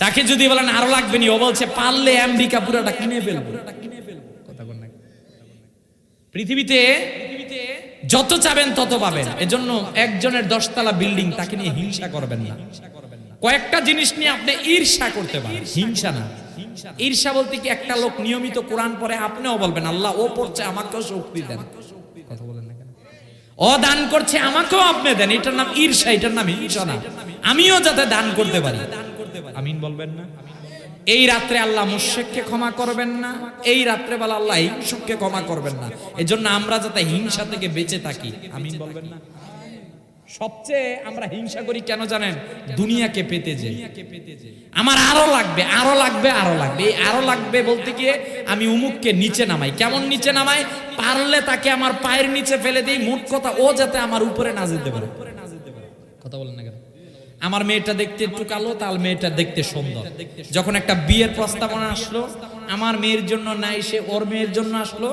তাকে যদি বলেন আরো লাগবে নি, ও বলছে পারলে আমেরিকা পুরোটা কিনে ফেলবো। কথা বলেন না? পৃথিবীতে যত চাবেন তত পাবেন। এজন্য একজনের 10 তলা বিল্ডিং, তাকে নিয়ে হিংসা করবেন না। কয়েকটা জিনিস নিয়ে আপনি ঈর্ষা করতে পারেন, হিংসা না। ঈর্ষা বলতে কি, একটা লোক নিয়মিত কোরআন পড়ে, আপনিও বলবেন আল্লাহ ও পড়ছে আমাকেও শক্তি দেন। কথা বলেন না কেন? ও দান করছে আমাকেও আপনি দেন। এটার নাম ঈর্ষা, এটার নাম হিংসা না। আমিও যাতে দান করতে পারি। আমিন বলবেন না? এই রাত্রে আল্লাহ মুশরিককে ক্ষমা করবেন না, এই রাত্রে বেলা আল্লাহ হিংসুককে ক্ষমা করবেন না। এজন্য আমরা যাতে হিংসা থেকে বেঁচে থাকি। আমিন বলবেন না? সবচেয়ে আমরা হিংসা করি কেন জানেন? দুনিয়াকে পেতে যাই, আমার আরো লাগবে আরো লাগবে আরো লাগবে। এই আরো লাগবে বলতে গিয়ে আমি উমুককে নিচে নামাই। কেমন নিচে নামাই? পারলে তাকে আমার পায়ের নিচে ফেলে দিই, মোট কথা ও যাতে আমার উপরে না যেতে পারে। কথা বলেন না কেন? আমার মেয়েটা দেখতে একটু কালো, তার মেয়েটা দেখতে সুন্দর। যখন একটা বিয়ের প্রস্তাবনা আসলো, আমার মেয়ের জন্য নাই, সে ওর মেয়ের জন্য আসলো।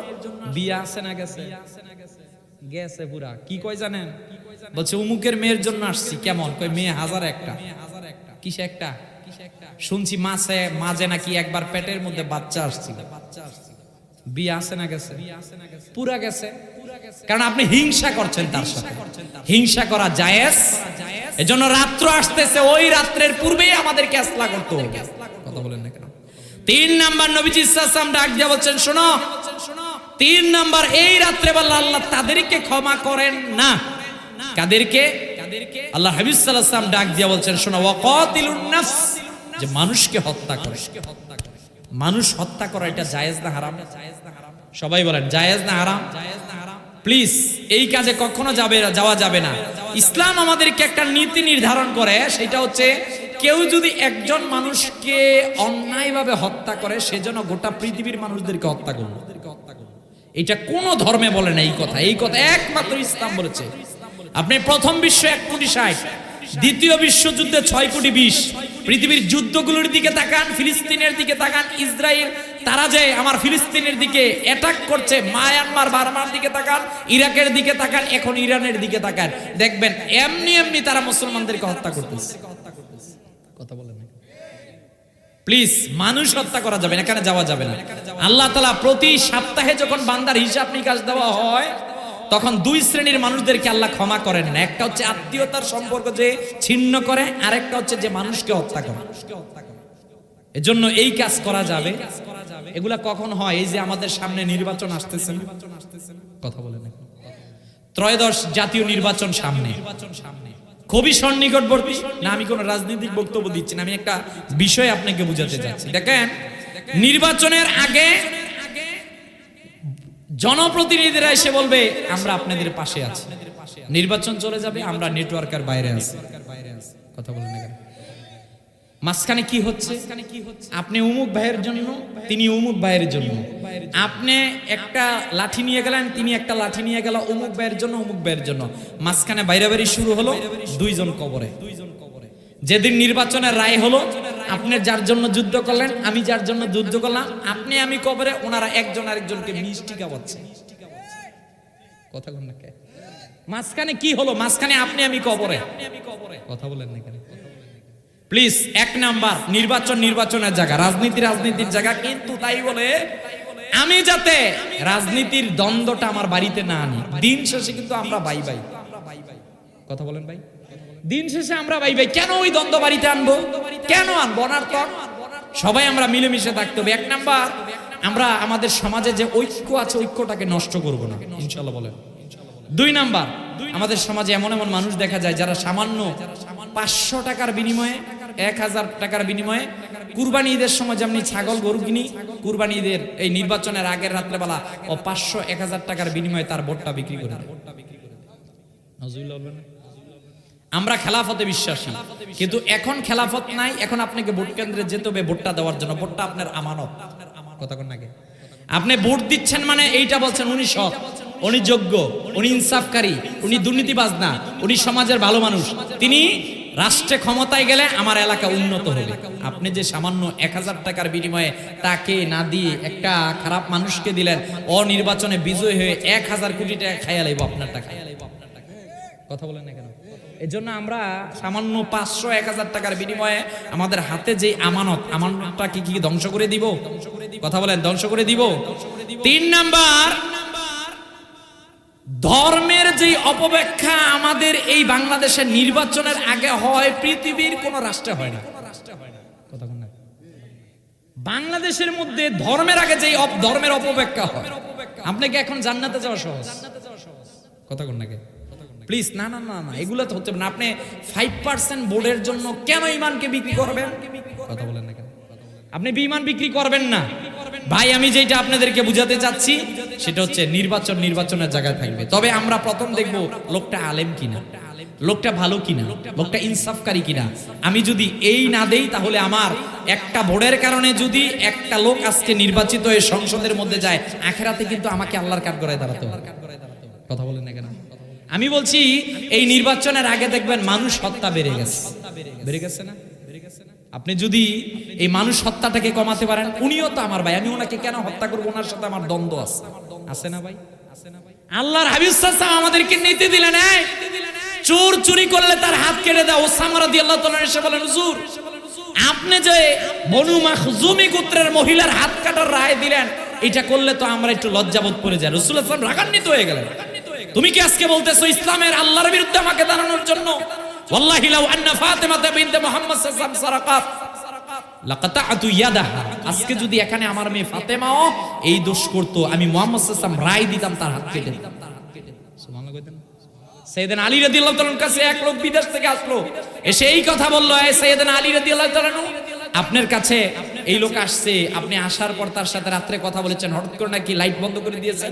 বিয়ে আসে না গেছে? গেছে পুরা। কি কয় জানেন? বলছে উমুকের মেয়ের জন্য আসছি। কেমন? কয় মেয়ে 1001টা। কিসে একটা? শুনছি মাঝে নাকি একবার পেটের মধ্যে বাচ্চা আসছিল। বিয়ে আসে না গেছে? পুরা গেছে। কারণ আপনি হিংসা করছেন তার সাথে। হিংসা করা জায়েজ। এজন্য রাত্র আসতেছে, ওই রাত্রের পূর্বেই আমাদেরকে আসলা করতে হবে। কথা বলেন না কেন? 3 নাম্বার নবীজি সাল্লাল্লাহু আলাইহি ওয়াসাল্লাম ডাক দিয়ে বলছেন, শোনো 3 নাম্বার, এই রাত্রে বেলা আল্লাহ তাদেরকে ক্ষমা করেন না। কাদেরকে? আল্লাহ হাবিব সাল্লাল্লাহু আলাইহি ওয়াসাল্লাম ডাক দিয়ে বলছেন, শোনো ওয়াকাতিলুন নাফস, যে মানুষকে হত্যা করে। মানুষ হত্যা করা এটা জায়েজ না হারাম? সবাই বলেন জায়েজ না হারাম? প্লিজ এই কাজে কখনো যাওয়া যাবে না। ইসলাম আমাদেরকে একটা নীতি নির্ধারণ করে, সেটা হচ্ছে কেউ যদি একজন মানুষকে অন্যায়ভাবে হত্যা করে, সেজন্য গোটা পৃথিবীর মানুষদেরকে হত্যা করবে। এটা কোন ধর্মে বলে না এই কথা। এই কথা একমাত্র ইসলাম বলেছে। আপনি প্রথম বিশ্ব 1 কোটি 60, দ্বিতীয় বিশ্বযুদ্ধে 6 কোটি 20, পৃথিবীর যুদ্ধগুলোর দিকে তাকান, ফিলিস্তিনের দিকে তাকান, ইসরায়েল তারা যে আমার ফিলিস্তিনের দিকে অ্যাটাক করছে, মায়ানমার বার্মার দিকে তাকান, ইরাকের দিকে তাকান, এখন ইরানের দিকে তাকান, দেখবেন এমনি এমনি তারা মুসলমানদেরকে হত্যা করতেছে। কথা বলেন না প্লিজ। মানুষ হত্যা করা যাবে না, এখানে যাওয়া যাবে না। আল্লাহ তাআলা প্রতি সপ্তাহে যখন বান্দার হিসাব নিকাশ দেওয়া হয়, তখন 2 শ্রেণীর মানুষদেরকে আল্লাহ ক্ষমা করেন না। একটা হচ্ছে আত্মীয়তার সম্পর্ক যে ছিন্ন করে, আরেকটা হচ্ছে যে মানুষকে হত্যা করে। এজন্য এই কাজ করা যাবে। এগুলা কখন হয়? এই যে আমাদের সামনে নির্বাচন আসতেছে, কথা বলেন না, ত্রয়োদশ জাতীয় নির্বাচন সামনে, খুবই সন্নিকটবর্তী না। আমি কোন রাজনৈতিক বক্তব্য দিচ্ছি না, আমি একটা বিষয় আপনাকে বুঝাতে চাচ্ছি। দেখেন, নির্বাচনের আগে জনপ্রতিনিধিরা এসে বলবে আমরা আপনাদের পাশে আছি। নির্বাচন চলে যাবে, আমরা নেটওয়ার্কের বাইরে আছি। কথা বলেন না কেন? মাঝখানে কি হচ্ছে? আপনি অমুক ভাইয়ের জন্য, তিনি অমুক ভাইয়ের জন্য। আপনি একটা লাঠি নিয়ে গেলেন, তিনি একটা লাঠি নিয়ে গেল অমুক ভাইয়ের জন্য, অমুক ভাইয়ের জন্য। মাঝখানে বাইরাবাড়ি শুরু হলো, 2 জন কবরে। যেদিন নির্বাচনের রায় হলো, আপনি যার জন্য যুদ্ধ করলেন, আমি যার জন্য যুদ্ধ করলাম, আপনি আমি কবরে, ওনারা একজন আরেকজনকে মিষ্টি খাওয়াচ্ছে। কথা বলেন না কে? মাঝখানে কি হলো? মাঝখানে আপনি আমি কবরে। কথা বলেন না কেন? প্লিজ, 1 নাম্বার নির্বাচনের জায়গা, রাজনীতির জায়গা। কিন্তু তাই বলে আমি যাতে রাজনীতির দ্বন্দ্বটা আমার বাড়িতে না আনি। দিন শেষে কিন্তু আমরা ভাই ভাই। কথা বলেন ভাই, দিন শেষে আমরা ভাই ভাই। কেন ওই দ্বন্দ্ব বাড়িতে আনবো? কেন আনবো? অনার্থক। সবাই আমরা মিলেমিশে থাকতে হবে। 1 নাম্বার, আমরা আমাদের সমাজে যে ঐক্য আছে, ঐক্যটাকে নষ্ট করব না, ইনশাআল্লাহ বলেন। 2 নাম্বার, আমাদের সমাজে এমন এমন মানুষ দেখা যায় যারা সামান্য 500 টাকার বিনিময়ে, 1000 টাকার বিনিময়ে কুরবানি ঈদের সময় যেমনি ছাগল গরু কিনি, কুরবানি ঈদের এই নির্বাচনের আগের রাত্রেবেলা ও 500-1000 টাকার বিনিময়ে তার ভোটটা বিক্রি করে দেয়। আমরা খেলাফতে বিশ্বাসী, কিন্তু এখন খেলাফত নাই। এখন আপনাকে ভোট কেন্দ্রে যেতে হবে ভোটটা দেওয়ার জন্য। ভোটটা আপনার আমানত। কথা কোন নাকি? আপনি ভোট দিচ্ছেন মানে এইটা বলছেন উনি সৎ, উনি যোগ্য, উনি ইনসাফকারী, উনি দুর্নীতিবাজ না, উনি সমাজের ভালো মানুষ, তিনি রাষ্ট্রে ক্ষমতায় গেলে আমার এলাকা উন্নত হবে। আপনি যে সামান্য 1000 টাকার বিনিময়ে তাকে না দিয়ে একটা খারাপ মানুষকে দিলেন, অনির্বাচনে বিজয় হয়ে 1000 কোটি টাকা খাইয়া লাইব আপনার টাকা। কথা বলেন না কেন? এই জন্য আমরা সামান্য 500-1000 টাকার বিনিময়ে আমাদের হাতে যে আমানতটা কি ধ্বংস করে দিব? কথা বলেন, ধ্বংস করে দিব। 3 নাম্বার, ধর্মের যে অপব্যাখ্যা আমাদের এই বাংলাদেশের নির্বাচনের আগে হয়, পৃথিবীর কোন রাষ্ট্রে হয় না। কথা বলেন না। বাংলাদেশের মধ্যে ধর্মের আগে যে ধর্মের অপব্যাখ্যা হয়, আপনাকে এখন জান্নাতে যাওয়া সহজ। কথা বলেন না। প্লিজ, না না না না, এগুলো তো হচ্ছে না। আপনি 5% ভোটের জন্য কেন ঈমানকে বিক্রি করবেন? কথা বলেন না কেন? আপনি ঈমান বিক্রি করবেন না ভাই। আমি যেটা আপনাদেরকে বুঝাতে চাচ্ছি সেটা হচ্ছে নির্বাচনের জায়গায় থাকবে। তবে আমরা প্রথম দেখব লোকটা আলেম কিনা, লোকটা ভালো কিনা, লোকটা ইনসাফকারী কিনা। আমি যদি এই না দেই তাহলে আমার একটা ভোটের কারণে যদি একটা লোক আজকে নির্বাচিত হয়ে সংসদের মধ্যে যায়, আখেরাতে কিন্তু আমাকে আল্লাহর কাঠগড়ায় দাঁড়াতে হবে। কথা বলেন না কেন? আমি বলছি এই নির্বাচনের আগে দেখবেন মানুষ হত্যা বেড়ে গেছে না? আপনি যদি এই মানুষ হত্যাটাকে কমাতে পারেন, উনিও তো আমার ভাই, আমি ওনাকে কেন হত্যা করবো? ওনার সাথে আমার দ্বন্দ্ব আছে না ভাই? আল্লাহর হাবিব সাল্লাল্লাহু আলাইহি ওয়াসাল্লাম আমাদেরকে নীতি দিলেন, চোর চুরি করলে তার হাত কেটে দাও। ওসামা রাদিয়াল্লাহু তাআলা এসে বলেন, হুজুর আপনি যে বনু মাখজুমি গোত্রের মহিলার হাত কাটার রায় দিলেন, এটা করলে তো আমরা একটু লজ্জাবোধ করে যাই। রাসূলুল্লাহ সাল্লাল্লাহু আলাইহি ওয়াসাল্লাম রাগান্বিত হয়ে গেলেন। তুমি কি আজকে বলতেছো ইসলামের আল্লাহর বিরুদ্ধে আমাকে দাঁড়ানোর জন্য? ওয়াল্লাহি লাউ আন্না ফাতিমা বিনতে মুহাম্মদ সাল্লাল্লাহু আলাইহি ওয়াসাল্লাম সারাকাত লাকাতাতু ইয়াদাহা, আজকে যদি এখানে আমার মেয়ে ফাতেমাও এই দোষ করত, আমি মুহাম্মদ সাল্লাল্লাহু আলাইহি ওয়াসাল্লাম রায় দিতাম তার হাত কেটে দিতাম। সুবহানাল্লাহ কইতেন। সাইয়েদনা আলী রাদিয়াল্লাহু তাআলার কাছে এক লোক বিদেশ থেকে আসলো, এসে এই কথা বলল, এই সাইয়েদনা আলী রাদিয়াল্লাহু তাআলা আপনার কাছে এই লোক আসছে, আপনি আসার পর তার সাথে রাত্রে কথা বলেছেন, হঠাৎ করে নাকি লাইট বন্ধ করে দিয়েছেন।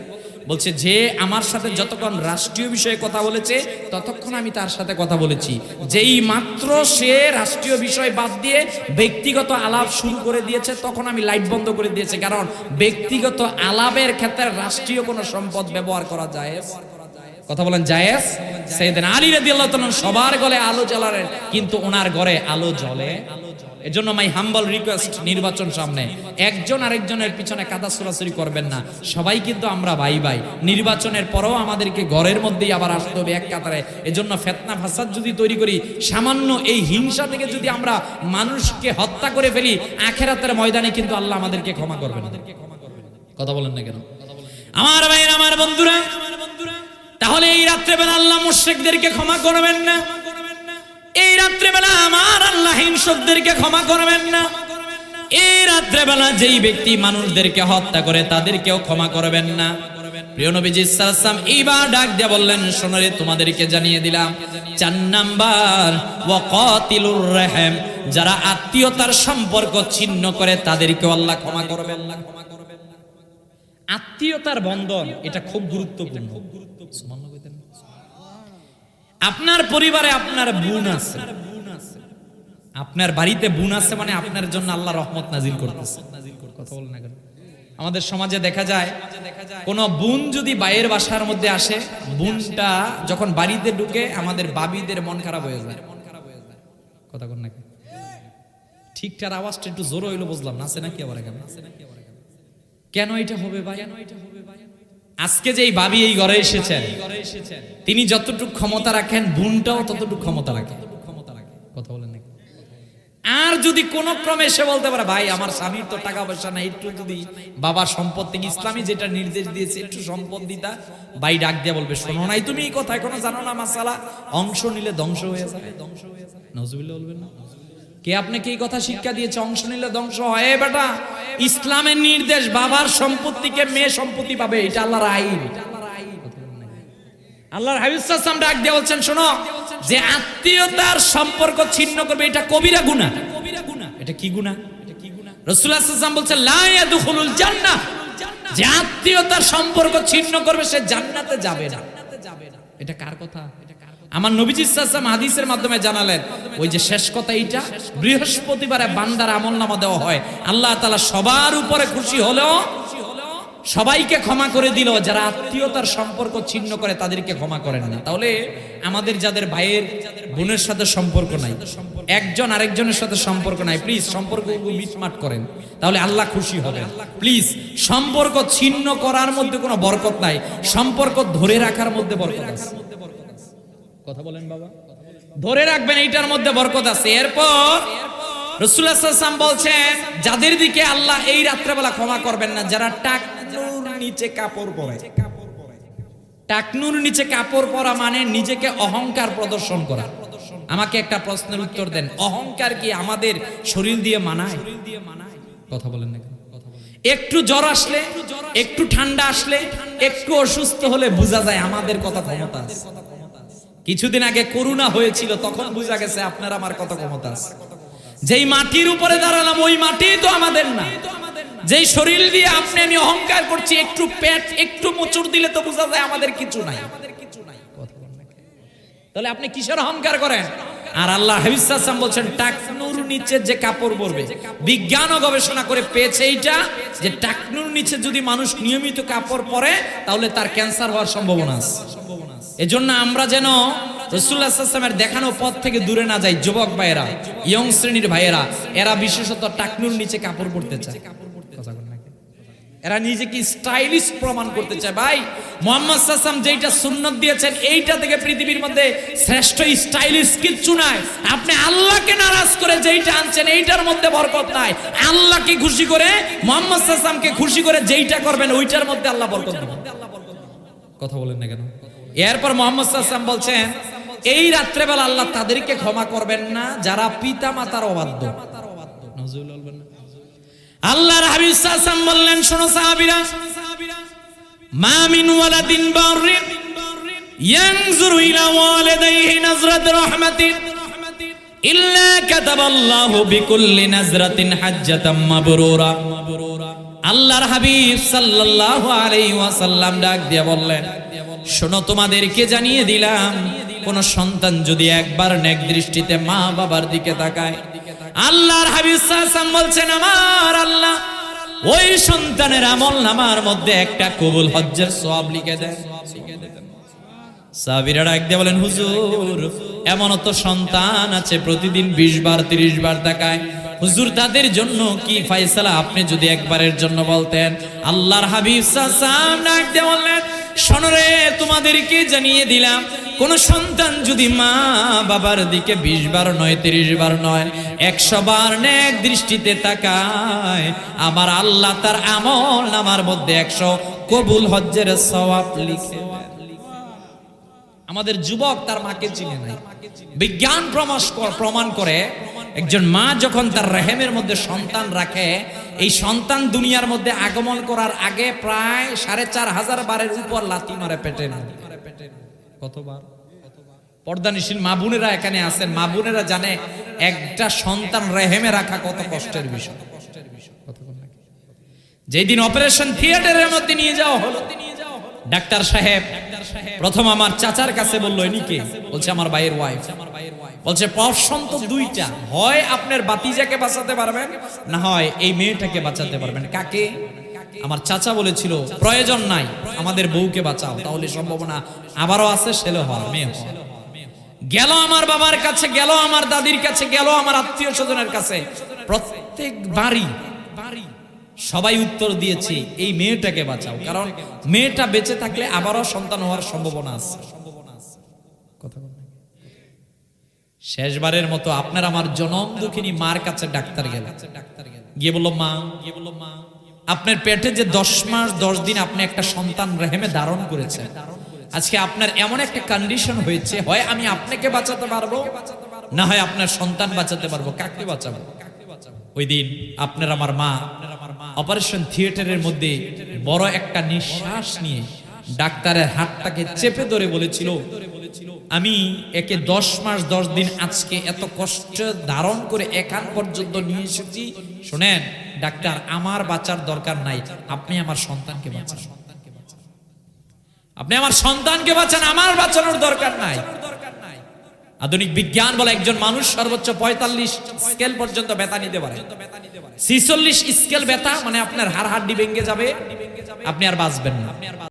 বলছে যে আমার সাথে যতক্ষণ রাষ্ট্রীয় বিষয়ে কথা বলেছে ততক্ষণ আমি তার সাথে কথা বলেছি, যেই মাত্র সে রাষ্ট্রীয় বিষয় বাদ দিয়ে ব্যক্তিগত আলাপ শুরু করে দিয়েছে তখন আমি লাইট বন্ধ করে দিয়েছি, কারণ ব্যক্তিগত আলাপের ক্ষেত্রে রাষ্ট্রীয় কোনো সম্পদ ব্যবহার করা জায়েজ। কথা বলেন জায়েজ? সাইয়েদনা আলী রাদিয়াল্লাহু তাআলা সবার ঘরে আলো জ্বালালেন, কিন্তু ওনার ঘরে আলো জ্বলে। এজন্য মাই হাম্বল রিকোয়েস্ট, নির্বাচন সামনে, একজন আরেকজনের পিছনে কাদা ছোড়াছুরি করবেন না। সবাই কিন্তু আমরা ভাই ভাই। নির্বাচনের পরেও আমাদেরকে ঘরের মধ্যেই আবার আসতে হবে এক কাতারে। এজন্য ফিতনা ফাসাদ যদি তৈরি করি, সামান্য এই হিংসা থেকে যদি আমরা মানুষকে হত্যা করে ফেলি, আখিরাতের ময়দানে কিন্তু আল্লাহ আমাদেরকে ক্ষমা করবেন না। কথা বলেন না কেন? আমার ভাইরা, আমার বন্ধুরা, তাহলে এই রাত্রেবেলা আল্লাহ মুশরিকদেরকে ক্ষমা করবেন না? এই রাত্রেবেলা আমার আল্লাহ হিংসকদেরকে ক্ষমা করবেন না? এই রাত্রেবেলা যেই ব্যক্তি মানুষদেরকে হত্যা করে তাদেরকেও ক্ষমা করবেন না? প্রিয় নবীজি সাল্লাল্লাহু আলাইহি ওয়াসাল্লাম এইবার ডাক দিয়ে বললেন, শোনো রে, তোমাদেরকে জানিয়ে দিলাম 4 নাম্বার, ওয়াকাতিলুর রাহিম, যারা আত্মীয়তার সম্পর্ক ছিন্ন করে তাদেরকেও আল্লাহ ক্ষমা করবেন না। আত্মীয়তার বন্ধন এটা খুব গুরুত্বপূর্ণ। আপনার পরিবারে আপনার বোন আছে, আপনার বাড়িতে বোন আছে, মানে আপনার জন্য আল্লাহ রহমত নাজিল করতেছে। কথা বলেন না কেন? আমাদের সমাজে দেখা যায় কোন বোন যদি বাইরের বাসার মধ্যে আসে, বোনটা যখন বাড়িতে ঢুকে আমাদের বাবিদের মন খারাপ হয়ে যায়। কথা বলেন না কেন? ঠিকঠাক আওয়াজটা একটু জোর হইলো, বুঝলাম না, আছে নাকি আবার কেন এটা হবে ভাই? আজকে যে এই ভাবি এই ঘরে এসেছেন, তিনি যতটুকু ক্ষমতা রাখেন বোনটাও ততটুকু ক্ষমতা রাখে। কথা বলেন না? আর যদি কোন ক্রমে এসে বলতে পারে, ভাই আমার স্বামীর তো টাকা পয়সা নাই, একটু যদি বাবার সম্পদ থেকে ইসলামী যেটা নির্দেশ দিয়েছে একটু সম্পদ দিতা, ভাই ডাক দিয়ে বলবে, শোনো নাই তুমি এই কথা এখনো জানো না মাসালা, অংশ নিলে ধ্বংস হয়ে যাবে। নাউজুবিল্লাহ বলবেন না? কে আপনাকে এই কথা শিক্ষা দিয়েছে অংশ নিলে ধ্বংস হয়? বেটা, ইসলামের নির্দেশ, বাবার সম্পত্তিকে মেয়ে সম্পত্তি পাবে, এটা আল্লাহর আইন। আল্লাহর হাবিব সাল্লাল্লাহু আলাইহি ওয়াসাল্লাম ডাক দিয়ে বলছেন, শোনো, যে আত্মীয়তার সম্পর্ক ছিন্ন করবে এটা কবিরা গুনাহ। এটা কি গুনাহ? রাসূলুল্লাহ সাল্লাল্লাহু আলাইহি ওয়াসাল্লাম বলছেন, লা ইয়াদখুলুল জান্নাহ, যে আত্মীয়তার সম্পর্ক ছিন্ন করবে সে জান্নাতে যাবে না। এটা কার কথা? আমার নবীজি সাল্লাল্লাহু আলাইহি ওয়াসাল্লাম হাদিসের মাধ্যমে জানালেন, ওই যে শেষ কথা, এইটা বৃহস্পতিবারে বান্দার আমলনামা দেওয়া হয়। আল্লাহ তাআলা সবার উপরে খুশি হলেও সবাইকে ক্ষমা করে দিল, যারা আত্মীয়তার সম্পর্ক ছিন্ন করে তাদেরকে ক্ষমা করেন না। তাহলে আমাদের যাদের ভাইয়ের বোনের সাথে সম্পর্ক নাই, একজন আরেকজনের সাথে সম্পর্ক নাই, প্লিজ সম্পর্কগুলো মিটমাট করেন, তাহলে আল্লাহ খুশি হবেন। প্লিজ সম্পর্ক ছিন্ন করার মধ্যে কোনো বরকত নাই, সম্পর্ক ধরে রাখার মধ্যে বরকত আছে। কথা বলেন বাবা, ধরে রাখবেন, এইটার মধ্যে বরকত আছে। এরপর রাসূলুল্লাহ সাল্লাল্লাহু আলাইহি ওয়াসাল্লাম বলছেন, যাদের দিকে আল্লাহ এই রাত্রেবেলা ক্ষমা করবেন না, যারা টাকনুর নিচে কাপড় পরে। টাকনুর নিচে কাপড় পরা মানে নিজেকে অহংকার প্রদর্শন করা। আমাকে একটা প্রশ্নের উত্তর দেন, অহংকার কি আমাদের শরীর দিয়ে মানায়? কথা বলেন না। একটু জ্বর আসলে, একটু ঠান্ডা আসলে, একটু অসুস্থ হলে বোঝা যায় আমাদের কত ক্ষমতা আছে। কিছুদিন আগে করোনা হয়েছিল, তখন বোঝা গেছে আপনার আমার কত ক্ষমতা আছে। যেই মাটির উপরে দাঁড়ালাম ওই মাটি তো আমাদের না। যেই শরীর দিয়ে আপনি আমি অহংকার করছি, একটু পেট একটু মোচড় দিলে তো বোঝা যায় আমাদের কিছু নাই। তাহলে আপনি কিসের অহংকার করেন? আর আল্লাহ হাবিব সাল্লাল্লাহু আলাইহি ওয়াসাল্লাম বলছেন, টাকনুর নিচে যে কাপড় পরবে, বিজ্ঞানও গবেষণা করে পেয়েছে এইটা, যে টাকনুর নিচে যদি মানুষ নিয়মিত কাপড় পরে তাহলে তার ক্যান্সার হওয়ার সম্ভাবনা আছে। এজন্য আমরা যেন রাসূলুল্লাহ সাল্লাল্লাহু আলাইহি ওয়াসাল্লামের দেখানো পথ থেকে দূরে না যাই। যুবক ভাইয়েরা, ইয়ং শ্রেণীর ভাইয়েরা, এরা বিশেষত টাকনুর নিচে কাপড় পরতে চায়, এরা নিজেকে স্টাইলিশ প্রমাণ করতে চায়। ভাই, মুহাম্মদ সাল্লাল্লাহু আলাইহি ওয়াসাল্লাম যেটা সুন্নাত দিয়েছেন এইটা থেকে পৃথিবীর মধ্যে শ্রেষ্ঠ স্টাইলিশ কিচ্ছু নাই। আপনি আল্লাহকে নারাজ করে যেইটা আনছেন এইটার মধ্যে বরকত নাই। আল্লাহকে খুশি করে, মুহাম্মদ সাল্লাল্লাহু আলাইহি ওয়াসাল্লামকে খুশি করে যেইটা করবেন ওইটার মধ্যে আল্লাহ বরকত দিবেন। কথা বলেন না কেন? এরপর মুহাম্মদ সাল্লাল্লাহু আলাইহি ওয়াসাল্লাম বলছেন, এই রাত্রেবেলা আল্লাহ তাদেরকে ক্ষমা করবেন না যারা পিতা মাতার অবাধ্য। নাউজুবিল্লাহ বলবেন না। আল্লাহর হাবিব সাল্লাল্লাহু আলাইহি ওয়াসাল্লাম বললেন, শোনো সাহাবীরা, মা মিন ওয়ালাদিন বাররিন ইয়ানজুরু ইলা ওয়ালিদাইহি নাজরাত রাহমাতিন ইল্লা কাতাবাল্লাহু বিকুল্লি নাজরাতিন হাজ্জাতাম মাবরুরা। আল্লাহর হাবিব সাল্লাল্লাহু আলাইহি ওয়াসাল্লাম ডাক দিয়ে বললেন, শোনো তোমাদেরকে জানিয়ে দিলাম, কোন সন্তান যদি একবার নেক দৃষ্টিতে মা বাবার দিকে তাকায়, আল্লাহর হাবিব সাল্লাল্লাহু আলাইহি ওয়াসাল্লাম বলছেন, আমার আল্লাহ ওই সন্তানের আমল নামার মধ্যে একটা কবুল হজ্জের সওয়াব লিখে দেন। সাহাবীরা ডাক দিয়ে বলেন, হুজুর এমন তো সন্তান আছে প্রতিদিন 20 বার 30 বার তাকায়, হুজুর তাদের জন্য কি ফয়সালা আপনি যদি একবারের জন্য বলতেন। আল্লাহর হাবিব সাল্লাল্লাহু আলাইহি ওয়াসাল্লাম ডাক দিয়ে বললেন, শোনো রে, তোমাদেরকে জানিয়ে দিলাম, কোন সন্তান যদি মা বাবার দিকে 20 বার নয় 30 বার নয় 100 বার নেক দৃষ্টিতে তাকায়, আমার আল্লাহ তার আমল নামার মধ্যে 100 কবুল হজ্জের সওয়াব লিখে দেন। আমাদের যুবক তার মাকে চিনে নাই। বিজ্ঞান প্রমাণ করে, একজন মা যখন তার রেহেমের মধ্যে সন্তান রাখে, এই সন্তান দুনিয়ার মধ্যে আগমন করার আগে প্রায় 4500 বারের উপর লাথি মারে পেটে। কতবার? পর্দানিশীল মা বোনেরা এখানে আছেন, মা বোনেরা জানে একটা সন্তান রেহেমে রাখা কত কষ্টের বিষয়। যেদিন অপারেশন থিয়েটারের মধ্যে নিয়ে যাওয়া হলো, ডাক্তার সাহেব প্রথম আমার চাচার কাছে বললো, ইনি কে? বলছে আমার ভাইয়ের ওয়াইফ। বলছে অপশন তো দুইটা, হয় আপনার বাতিজাকে বাঁচাতে পারবেন, না হয় এই মেয়েটাকে বাঁচাতে পারবেন। কাকে? আমার চাচা বলেছিল, প্রয়োজন নাই, আমাদের বউকে বাঁচাও, তাহলে সম্ভাবনা আবারও আছে ছেলে হওয়ার, মেয়ে হওয়ার। গেল আমার বাবার কাছে, গেল আমার দাদির কাছে, গেল আমার আত্মীয় স্বজনের কাছে, প্রত্যেক বাড়ি সবাই উত্তর দিয়েছি এই মেয়েটাকে বাঁচাও, কারণ মেয়েটা বেঁচে থাকলে আবারও সন্তান হওয়ার সম্ভাবনা আছে। কথা বল। শেষবারের মতো আপনার আমার জনম দুঃখিনী মার কাছে ডাক্তার গেল, গিয়ে বলল, মা আপনার পেটে যে 10 মাস 10 দিন আপনি একটা সন্তান রেহেমে ধারণ করেছেন, আজকে আপনার এমন একটা কন্ডিশন হয়েছে, হয় আমি আপনাকে বাঁচাতে পারবো, না হয় আপনার সন্তান বাঁচাতে পারবো, কাকে বাঁচাবো? ওই দিন আপনার আমার মা অপারেশন থিয়েটারের মধ্যে বড় একটা নিঃশ্বাস নিয়ে ডাক্তারের হাতটাকে চেপে ধরে বলেছিল, আমি একে 10 মাস 10 দিন আজকে এত কষ্ট ধারণ করে এখান পর্যন্ত নিয়ে এসেছি। শুনেন ডাক্তার, আমার বাঁচার দরকার নাই, আপনি আমার সন্তানকে বাঁচান, আপনি আমার সন্তানকে বাঁচান, আমার বাঁচানোর দরকার নাই। আধুনিক বিজ্ঞান বলে একজন মানুষ সর্বোচ্চ 45 স্কেল পর্যন্ত ব্যথা নিতে পারে। 46 স্কেল ব্যথা মানে আপনার হাড় হাড্ডি ভেঙে যাবে, আপনি আর বাঁচবেন না।